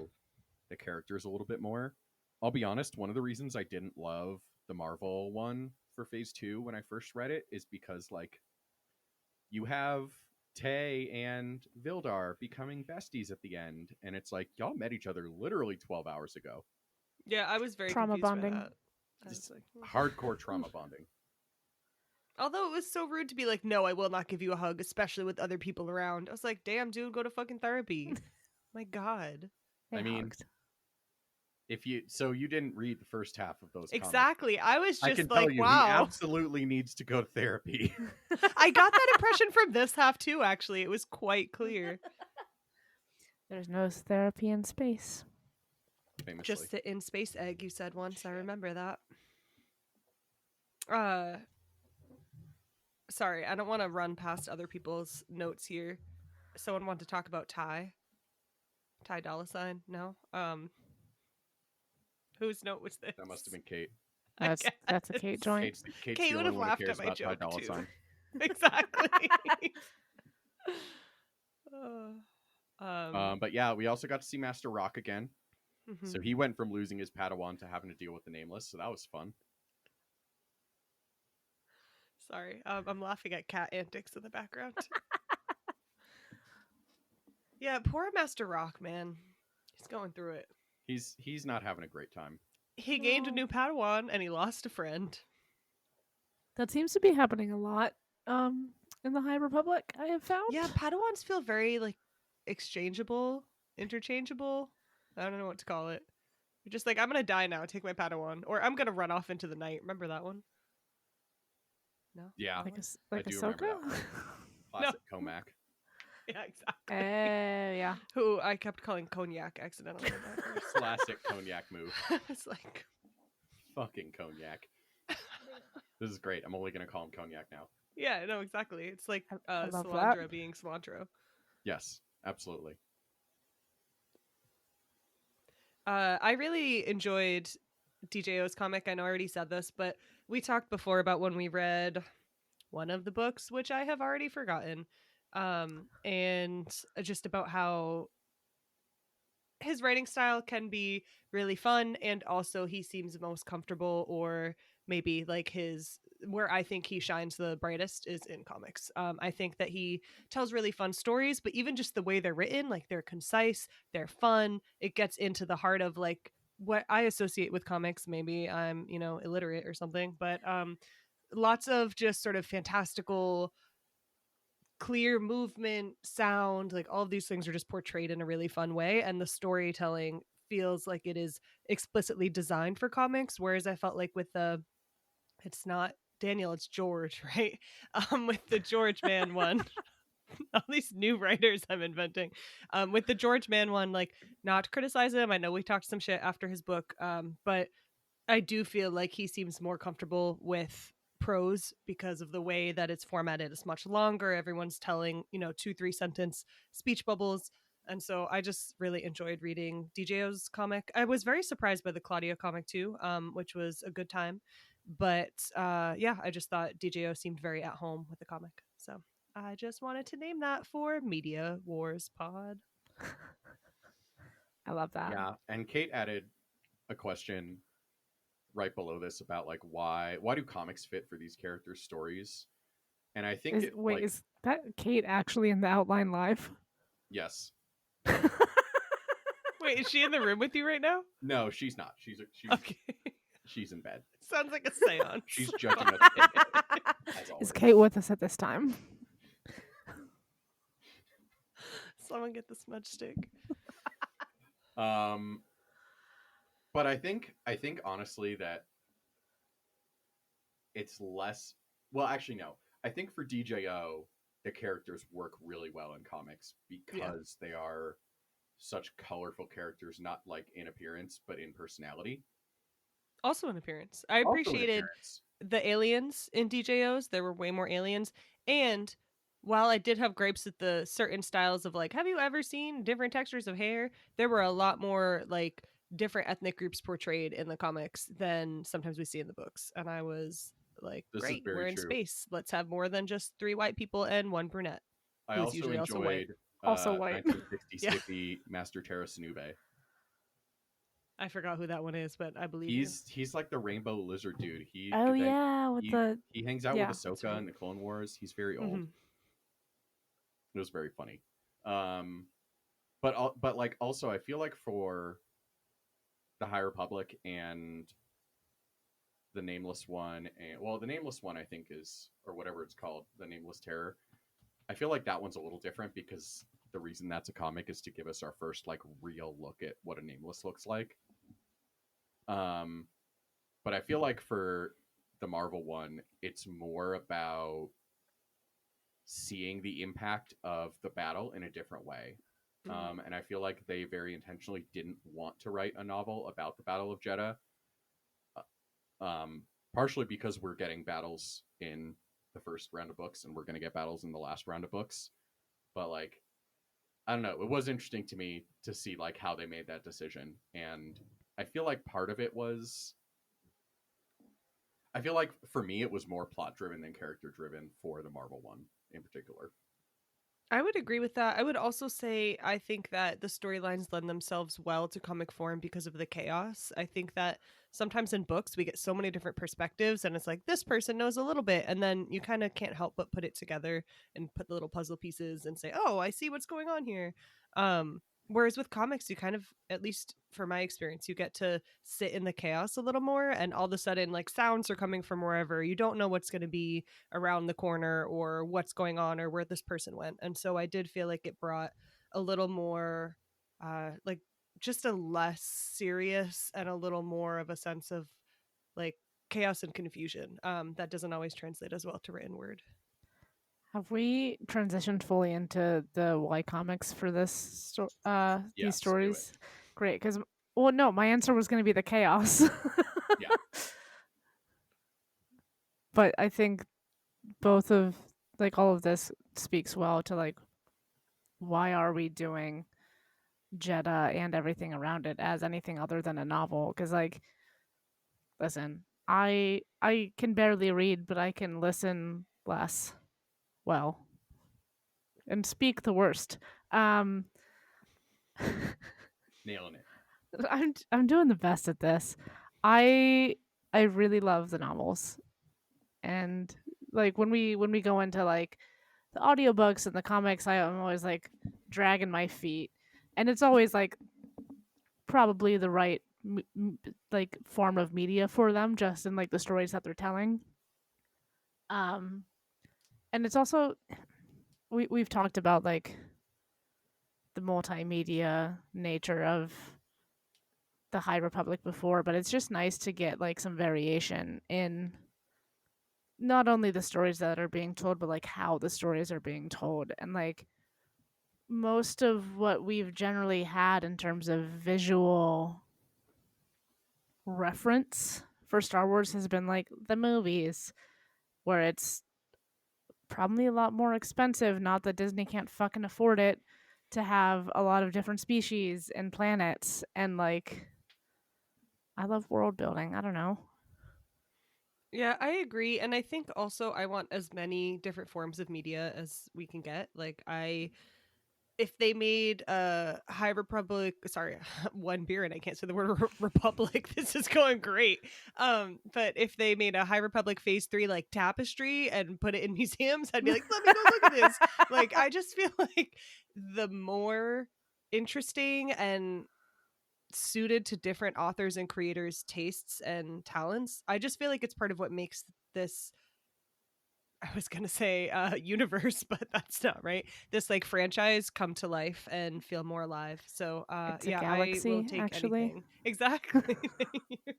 the characters a little bit more. I'll be honest, one of the reasons I didn't love the Marvel one for Phase 2 when I first read it is because like you have Tay and Vildar becoming besties at the end and it's like y'all met each other literally 12 hours ago. Yeah, I was very Trauma confused bonding. by that. I Just was like, hardcore trauma bonding. although it was so rude to be like, no, I will not give you a hug, especially with other people around. I was like, damn, dude, go to fucking therapy. My God. They I mean, hugged. You didn't read the first half of those comics. Exactly. I was I just can like, tell you, he wow. absolutely needs to go to therapy. I got that impression from this half too, actually. It was quite clear. There's no therapy in space. Famously. Just sit in Space Egg, you said once. I remember that. Sorry, I don't want to run past other people's notes here. Someone wanted to talk about Ty. Ty Dolla Sign? No. Whose note was this? That must have been Kate. I That's a Kate guess. joint. Kate's Kate the would only have one who laughed at cares my about Ty joke Dolla too. Sign. Exactly. But yeah, we also got to see Master Rock again. Mhm. So he went from losing his Padawan to having to deal with the Nameless. So that was fun. Sorry, I'm laughing at cat antics in the background. Yeah, poor Master Rock, man. He's going through it. He's not having a great time. He gained a No. new Padawan and he lost a friend. That seems to be happening a lot in the High Republic, I have found. Yeah, Padawans feel very like exchangeable, interchangeable. I don't know what to call it. You're just like, I'm gonna die now, take my Padawan. Or I'm gonna run off into the night. Remember that one? No? Yeah, Like I do remember that Ahsoka? one. Classic Comac. Yeah, exactly. Yeah. Who I kept calling Cognac accidentally at first. Classic Cognac move. It's like Fucking Cognac. This is great. I'm only gonna call him Cognac now. yeah, no, exactly. It's like I love cilantro that. being cilantro. Yes, absolutely. I really enjoyed DJO's comic. I know I already said this, but we talked before about when we read one of the books, which I have already forgotten, and just about how his writing style can be really fun, and also he seems most comfortable, or maybe like his where I think he shines the brightest is in comics. I think that he tells really fun stories, but even just the way they're written, like they're concise, they're fun. It gets into the heart of like what I associate with comics. Maybe I'm, illiterate or something, but lots of just sort of fantastical, clear movement, sound, like all of these things are just portrayed in a really fun way, and the storytelling feels like it is explicitly designed for comics, whereas I felt like with the it's not Daniel, it's George, right? With the George Man one, all these new writers I'm inventing. With the George Man one, like not to criticize him. I know we talked some shit after his book, but I do feel like he seems more comfortable with prose because of the way that it's formatted. It's much longer. Everyone's telling, 2-3 sentence speech bubbles. And so I just really enjoyed reading DJO's comic. I was very surprised by the Claudia comic too, which was a good time. But yeah, I just thought DJO seemed very at home with the comic. So I just wanted to name that for Media Wars Pod. I love that. Yeah, and Kate added a question right below this about like why do comics fit for these characters' stories? And I think Is that Kate actually in the outline live? yes. Wait, is she in the room with you right now? No, she's not. She's Okay. she's in bed. Sounds like a seance. She's judging us as Is always. Kate with us at this time? Someone get the smudge stick. But I think honestly that it's less. Well, actually, no. I think for DJO, the characters work really well in comics because they are such colorful characters, not like in appearance but in personality. Also an appearance. I Also in appreciated appearance. the aliens in DJOs. There were way more aliens. And while I did have gripes at the certain styles of like, have you ever seen different textures of hair? There were a lot more like different ethnic groups portrayed in the comics than sometimes we see in the books. And I was like, This is great, very we're in true. space. Let's have more than just 3 white people and 1 brunette. I who's also usually also white. enjoyed Also white. 1960 Yeah. Skippy Master Terra Sinube. I forgot who that one is, but I believe He's like the rainbow lizard dude. He With he hangs out yeah, with that's Ahsoka right. in the Clone Wars. He's very you. old. Mhm. It was very funny. But like also I feel like for the High Republic and the Nameless One, and well, the Nameless One I think is, or whatever it's called, the Nameless Terror. I feel like that one's a little different because the reason that's a comic is to give us our first like real look at what a Nameless looks like. But I feel like for the Marvel one, it's more about seeing the impact of the battle in a different way. And I feel like they very intentionally didn't want to write a novel about the Battle of Jeddah. Partially because we're getting battles in the first round of books and we're going to get battles in the last round of books. But like I don't know. It was interesting to me to see like how they made that decision, and I feel like part of it was. I feel like for me it was more plot driven than character driven for the Marvel one in particular. I would agree with that. I would also say I think that the storylines lend themselves well to comic form because of the chaos. I think that sometimes in books we get so many different perspectives and it's like this person knows a little bit and then you kind of can't help but put it together and put the little puzzle pieces and say, "Oh, I see what's going on here." Um Whereas with comics, you kind of, at least for my experience, you get to sit in the chaos a little more, and all of a sudden, like sounds are coming from wherever. You don't know what's going to be around the corner or what's going on or where this person went. And so I did feel like it brought a little more, like just a less serious and a little more of a sense of like chaos and confusion. That doesn't always translate as well to written word. Have we transitioned fully into the Y comics for these Yes, do it. stories? Great, because well, no, my answer was going to be the chaos. Yeah. But I think both of like all of this speaks well to like why are we doing Jeddah and everything around it as anything other than a novel? Because like, listen, I can barely read, but I can listen less well and speak the worst. Um, Nailing it. I'm doing the best at this. I I really love the novels, and like when we go into like the audiobooks and the comics, I'm always like dragging my feet, and it's always like probably the right like form of media for them, just in like the stories that they're telling. Um, and it's also we've talked about like the multimedia nature of the High Republic before, but it's just nice to get like some variation in not only the stories that are being told, but like how the stories are being told. And like most of what we've generally had in terms of visual reference for Star Wars has been like the movies, where it's probably a lot more expensive, not that Disney can't fucking afford it, to have a lot of different species and planets. And like, I love world building. I don't know. Yeah, I agree. And I think also I want as many different forms of media as we can get. Like, if they made a High Republic, sorry, one beer and I can't say the word Republic. This is going great. But if they made a High Republic Phase 3 like tapestry and put it in museums, I'd be like, let me go look at this. Like, I just feel like the more interesting and suited to different authors and creators' tastes and talents, I just feel like it's part of what makes this, I was gonna say universe, but that's not right. This like franchise come to life and feel more alive. So It's a yeah, I will galaxy, take actually. anything. Exactly. Thank you.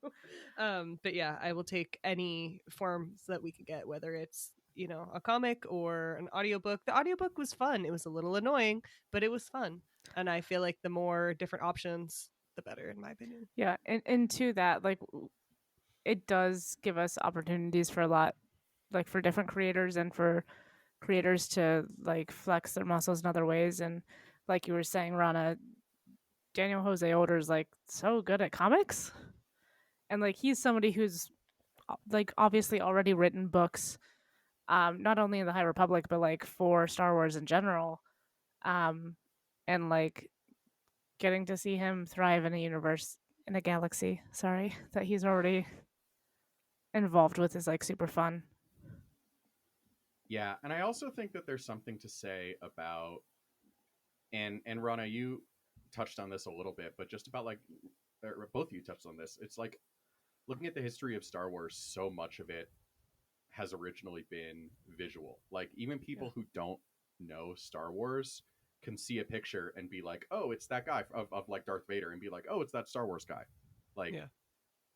But yeah, I will take any forms that we could get, whether it's, you know, a comic or an audiobook. The audiobook was fun. It was a little annoying, but it was fun. And I feel like the more different options, the better, in my opinion. Yeah, and to that, like it does give us opportunities for a lot, like for different creators and for creators to like flex their muscles in other ways. And like you were saying, Rana, Daniel Jose Older is like so good at comics, and like he's somebody who's like obviously already written books, not only in the High Republic but like for Star Wars in general, um, and like getting to see him thrive in a universe in a galaxy, sorry, that he's already involved with is like super fun. Yeah, and I also think that there's something to say about and Rana, you touched on this a little bit, but just about like or both of you touched on this. It's like looking at the history of Star Wars, so much of it has originally been visual. Like even people who don't know Star Wars can see a picture and be like, "Oh, it's that guy of like Darth Vader," and be like, "Oh, it's that Star Wars guy." Like Yeah.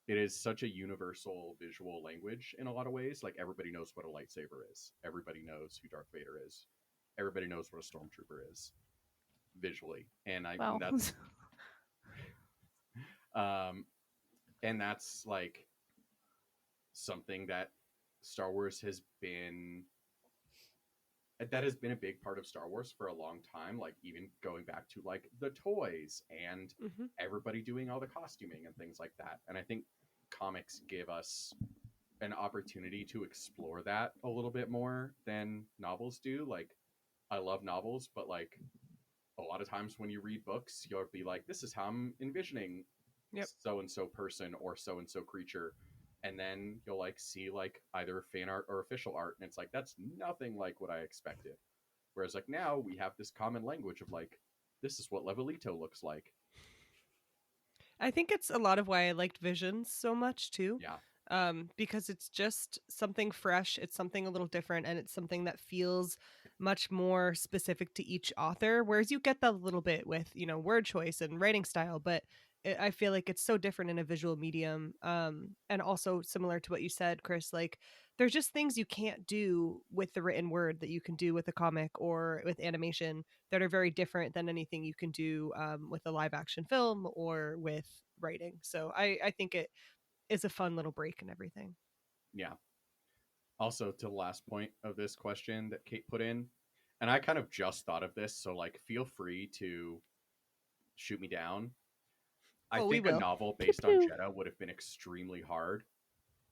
it is such a universal visual language in a lot of ways. Like everybody knows what a lightsaber is. Everybody knows who Darth Vader is. Everybody knows what a stormtrooper is visually, and I Well, that's um, and that's like something that Star Wars has been that has been a big part of Star Wars for a long time, like even going back to like the toys and Hmm. everybody doing all the costuming and things like that. And I think comics give us an opportunity to explore that a little bit more than novels do. Like I love novels, but like a lot of times when you read books, you'll be like, this is how I'm envisioning Yep. so and so person or so and so creature. And then you'll like see like either fan art or official art, and it's like that's nothing like what I expected. Whereas like now we have this common language of like, this is what Levelito looks like. I think it's a lot of why I liked Visions so much too. Yeah. Because it's just something fresh, it's something a little different, and it's something that feels much more specific to each author. Whereas you get that a little bit with, word choice and writing style, but I feel like it's so different in a visual medium. And also similar to what you said, Chris, like there's just things you can't do with the written word that you can do with a comic or with animation that are very different than anything you can do with a live action film or with writing. So I think it is a fun little break and everything. Yeah. Also, to the last point of this question that Kate put in, and I kind of just thought of this, so like feel free to shoot me down. I Oh, we think a will. novel Pew based on pew. Jeddah would have been extremely hard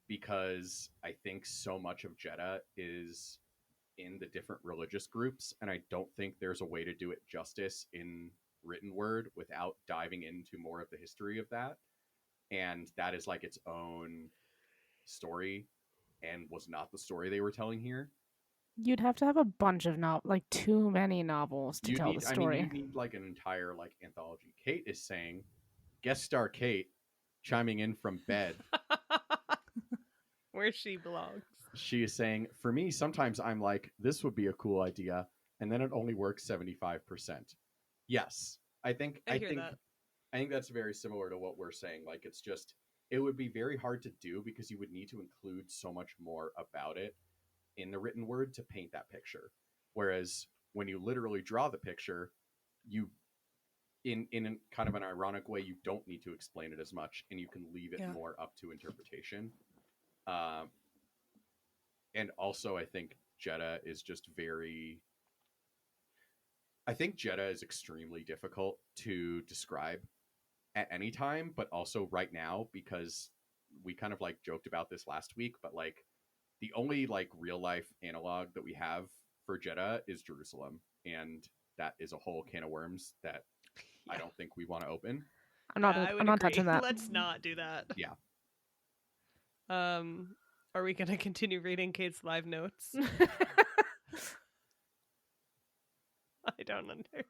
because I think so much of Jeddah is in the different religious groups, and I don't think there's a way to do it justice in written word without diving into more of the history of that. And that is like its own story and was not the story they were telling here. You'd have to have a bunch of like too many novels to You'd tell the need, I mean, story. you'd need like an entire like anthology. Kate is saying, guest star Kate, chiming in from bed. Where she belongs. She is saying, for me, sometimes I'm like, this would be a cool idea, and then it only works 75%. Yes, I think I hear that. I think that's very similar to what we're saying. Like it's just it would be very hard to do because you would need to include so much more about it in the written word to paint that picture. Whereas when you literally draw the picture, you in kind of an ironic way, you don't need to explain it as much, and you can leave it Yeah. more up to interpretation. Um, and also, I think Jeddah is just very. I think Jeddah is extremely difficult to describe at any time, but also right now because we kind of like joked about this last week, but like the only like real life analog that we have for Jeddah is Jerusalem, and that is a whole can of worms that I Yeah. don't think we want to open. I I'm would not agree. touching that. Let's not do that. Yeah. Are we gonna continue reading Kate's live notes? I don't understand.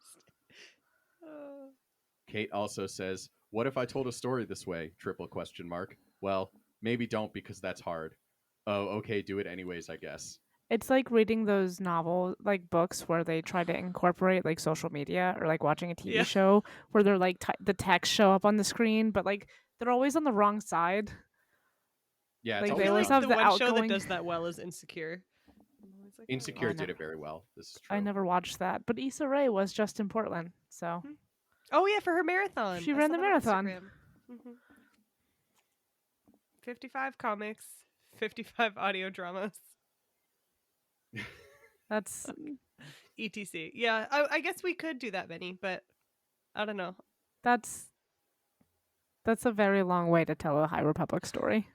Kate also says, "What if I told a story this way?" Triple question mark. Well, maybe don't because that's hard. Oh, okay, do it anyways, I guess. It's like reading those novel like books where they try to incorporate like social media or like watching a TV Yeah. show where they're like the text show up on the screen, but like they're always on the wrong side. Yeah, Like, it's I they feel always always like dumb. have the the one show that outgoing. does that well is Insecure. I'm always like, oh, Insecure I did never- it very well. This is true. I never watched that, but Issa Rae was just in Portland, so Oh yeah, for her marathon. She I ran saw the that on marathon. Instagram. Mhm. 55 comics, 55 audio dramas, that's etc. Yeah, I guess we could do that many, but I don't know. that's a very long way to tell a High Republic story.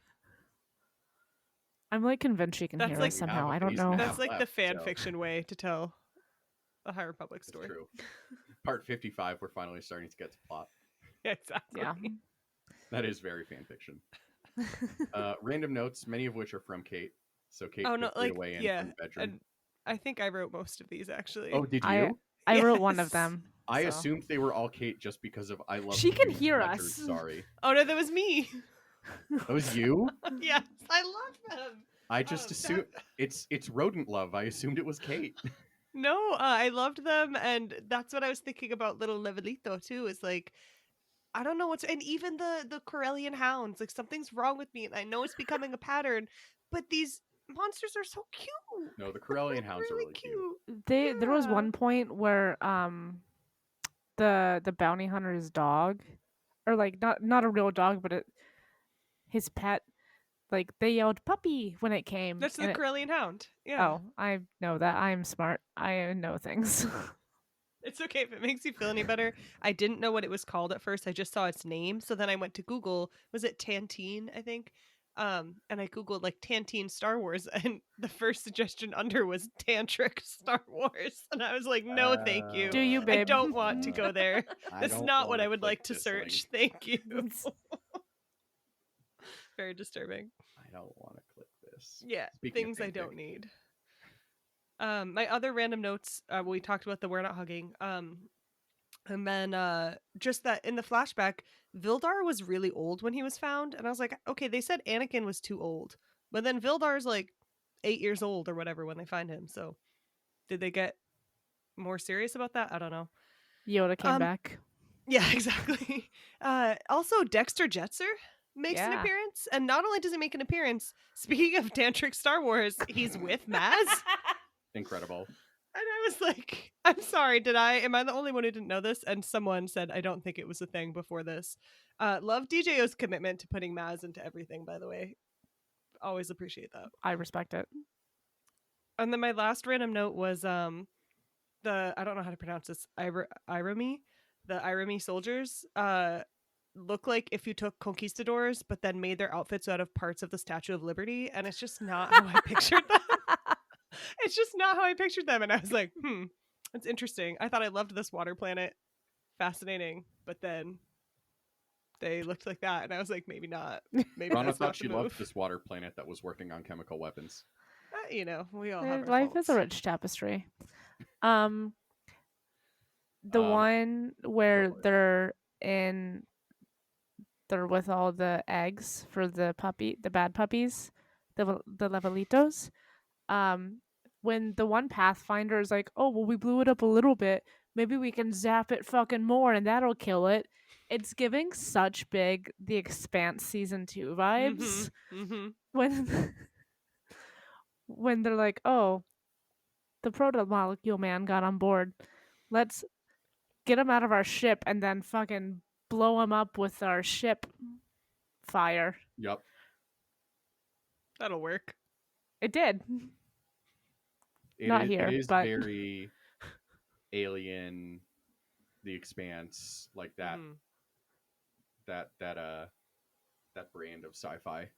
I'm like convinced she can That's hear like- us We have somehow. a I don't phase and a know. half That's like the left, fan so fiction way to tell a High Republic That's story. true. Part 55, we're finally starting to get to plot. Yeah, exactly. Yeah. That is very fan fiction. Random notes, many of which are from Kate. So Kate, Oh feel no, free like to weigh in yeah, from the bedroom. and I think I wrote most of these actually. Oh, did I- you? I wrote one of Yes. them. I so. assumed they were all Kate just because of I love. She can you, hear Fletcher, us. Sorry, Oh no, that was me. that was you. Yes, I love them. I just assumed it's rodent love. I assumed it was Kate. No, I loved them, and that's what I was thinking about Little Levelito too. Is like, I don't know what's, and even the Corellian hounds. Like something's wrong with me, and I know it's becoming a pattern. But these monsters are so cute. No, the Corellian hounds are really cute. There was Yeah. one point where the bounty hunter's dog, or like not a real dog, but his pet like they yelled puppy when it came. That's the and Corellian Hound. Yeah. Oh, I know that. I'm smart. I know things. It's okay if it makes you feel any better. I didn't know what it was called at first. I just saw its name. So then I went to Google. Was it Tantine, I think? And I Googled like Tantine Star Wars, and the first suggestion under was Tantric Star Wars. And I was like, no, thank you. Do you, I babe? don't want to go there. I That's don't not what wanna I would click like to this search. link. Thank you. Very disturbing. I don't want to click this. Yeah, Speaking of things I fanfic. don't need. My other random notes, we talked about the we're not hugging. And then just that in the flashback, Vildar was really old when he was found, and I was like, okay, they said Anakin was too old, but then Vildar's like 8 years old or whatever when they find him. So, did they get more serious about that? I don't know. Yoda came back. Yeah, exactly. Also, Dexter Jetser makes an Yeah. appearance, and not only does he make an appearance, speaking of Tantric Star Wars, he's with Maz. Incredible. And I was like, I'm sorry, am I the only one who didn't know this? And someone said, I don't think it was a thing before this. Love DJO's commitment to putting Maz into everything, by the way. Always appreciate that. I respect it. And then my last random note was I don't know how to pronounce this, Irami. The Irami soldiers look like if you took conquistadors, but then made their outfits out of parts of the Statue of Liberty. And it's just not how I pictured them. It's just not how I pictured them. And I was like, that's interesting. I thought I loved this water planet. Fascinating. But then they looked like that. And I was like, maybe not. Maybe Rana that's not thought she the loved move. this water planet that was working on chemical weapons. We all have our Life faults. is a rich tapestry. The one where for it. they're with all the eggs for the bad puppies, the levelitos. When the one Pathfinder is like, oh, well, we blew it up a little bit. Maybe we can zap it fucking more and that'll kill it. It's giving such big The Expanse season 2 vibes. When when they're like, oh, the proto molecule man got on board. Let's get him out of our ship and then fucking blow him up with our ship fire. Yep. That'll work. It did. Not here, It is but- very Alien, The Expanse, like that. Mhm. That brand of sci-fi.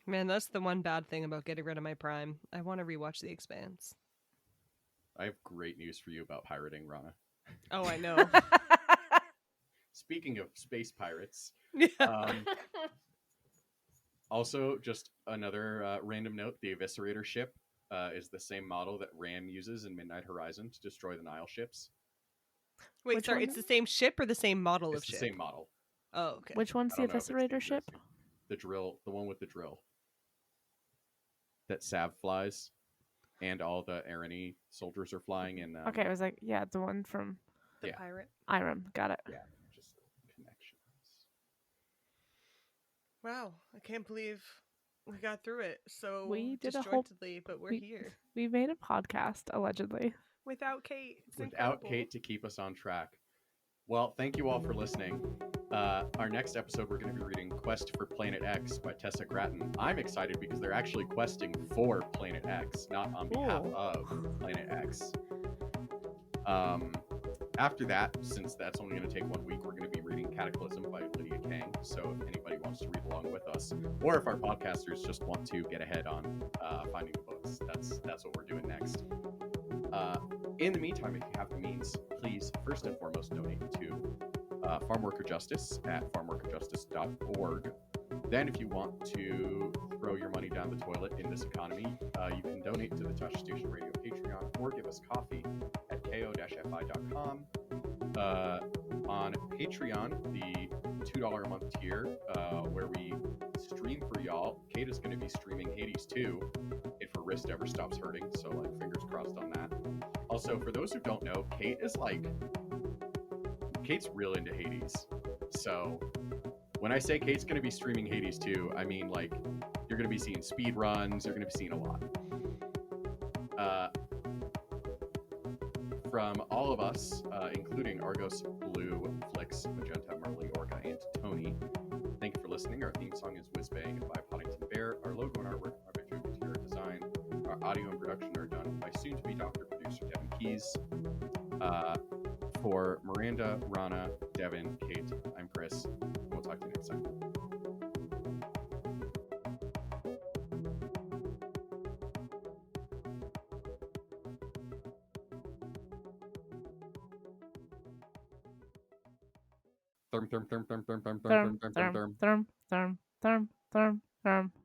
Man, that's the one bad thing about getting rid of my Prime. I want to rewatch The Expanse. I have great news for you about pirating, Rana. Oh, I know. Speaking of space pirates, Yeah. also just another random note: the Eviscerator ship is the same model that Ran uses in Midnight Horizon to destroy the Nile ships. Wait, Which sorry, one? it's the same ship or the same model It's of the ship? same model. Oh, okay. Which one's I the don't know if it's the Eviscerator ship? exact same. The drill, the one with the drill that Sav flies, and all the Arani soldiers are flying in. Okay, I was like, yeah, the one from The yeah. pirate. Irem. Got it. Yeah, just connections. Wow, I can't believe we got through it so We did a whole- disjointedly, but we're we- here. We made a podcast, allegedly. Without Kate. It's Without incredible. Kate to keep us on track. Well, thank you all for listening. Our next episode, we're going to be reading Quest for Planet X by Tessa Gratton. I'm excited because they're actually questing for Planet X, not on behalf Cool. of Planet X. After that, since that's only going to take 1 week, we're going to be reading Cataclysm by Lydia Kang. So if anybody wants to read along with us, or if our podcasters just want to get ahead on finding the books, that's what we're doing next. In the meantime, if you have the means, please first and foremost donate to Farm Worker Justice at farmworkerjustice.org. Then, if you want to throw your money down the toilet in this economy, you can donate to the Touch Station Radio Patreon or give us coffee at ko-fi.com. On Patreon, the $2 a month tier, where we stream for y'all. Kate is going to be streaming Hades 2 if her wrist ever stops hurting, so like fingers crossed on that. Also, for those who don't know, Kate's real into Hades. So when I say Kate's going to be streaming Hades 2, I mean like you're going to be seeing speed runs, you're going to be seeing a lot. From all of us, including Argos, Blue, Flix, Magenta, Marley, Orca, and Tony, thank you for listening. Our theme song is Whiz Bang by Poddington Bear. Our audio and production are done by soon-to-be Dr. Producer Devin Keys. For Miranda, Rana, Devin, Kate, I'm Chris. We'll talk to you next time. Therm, therm, therm, therm, therm, therm, therm, therm, therm, therm, therm. Therm.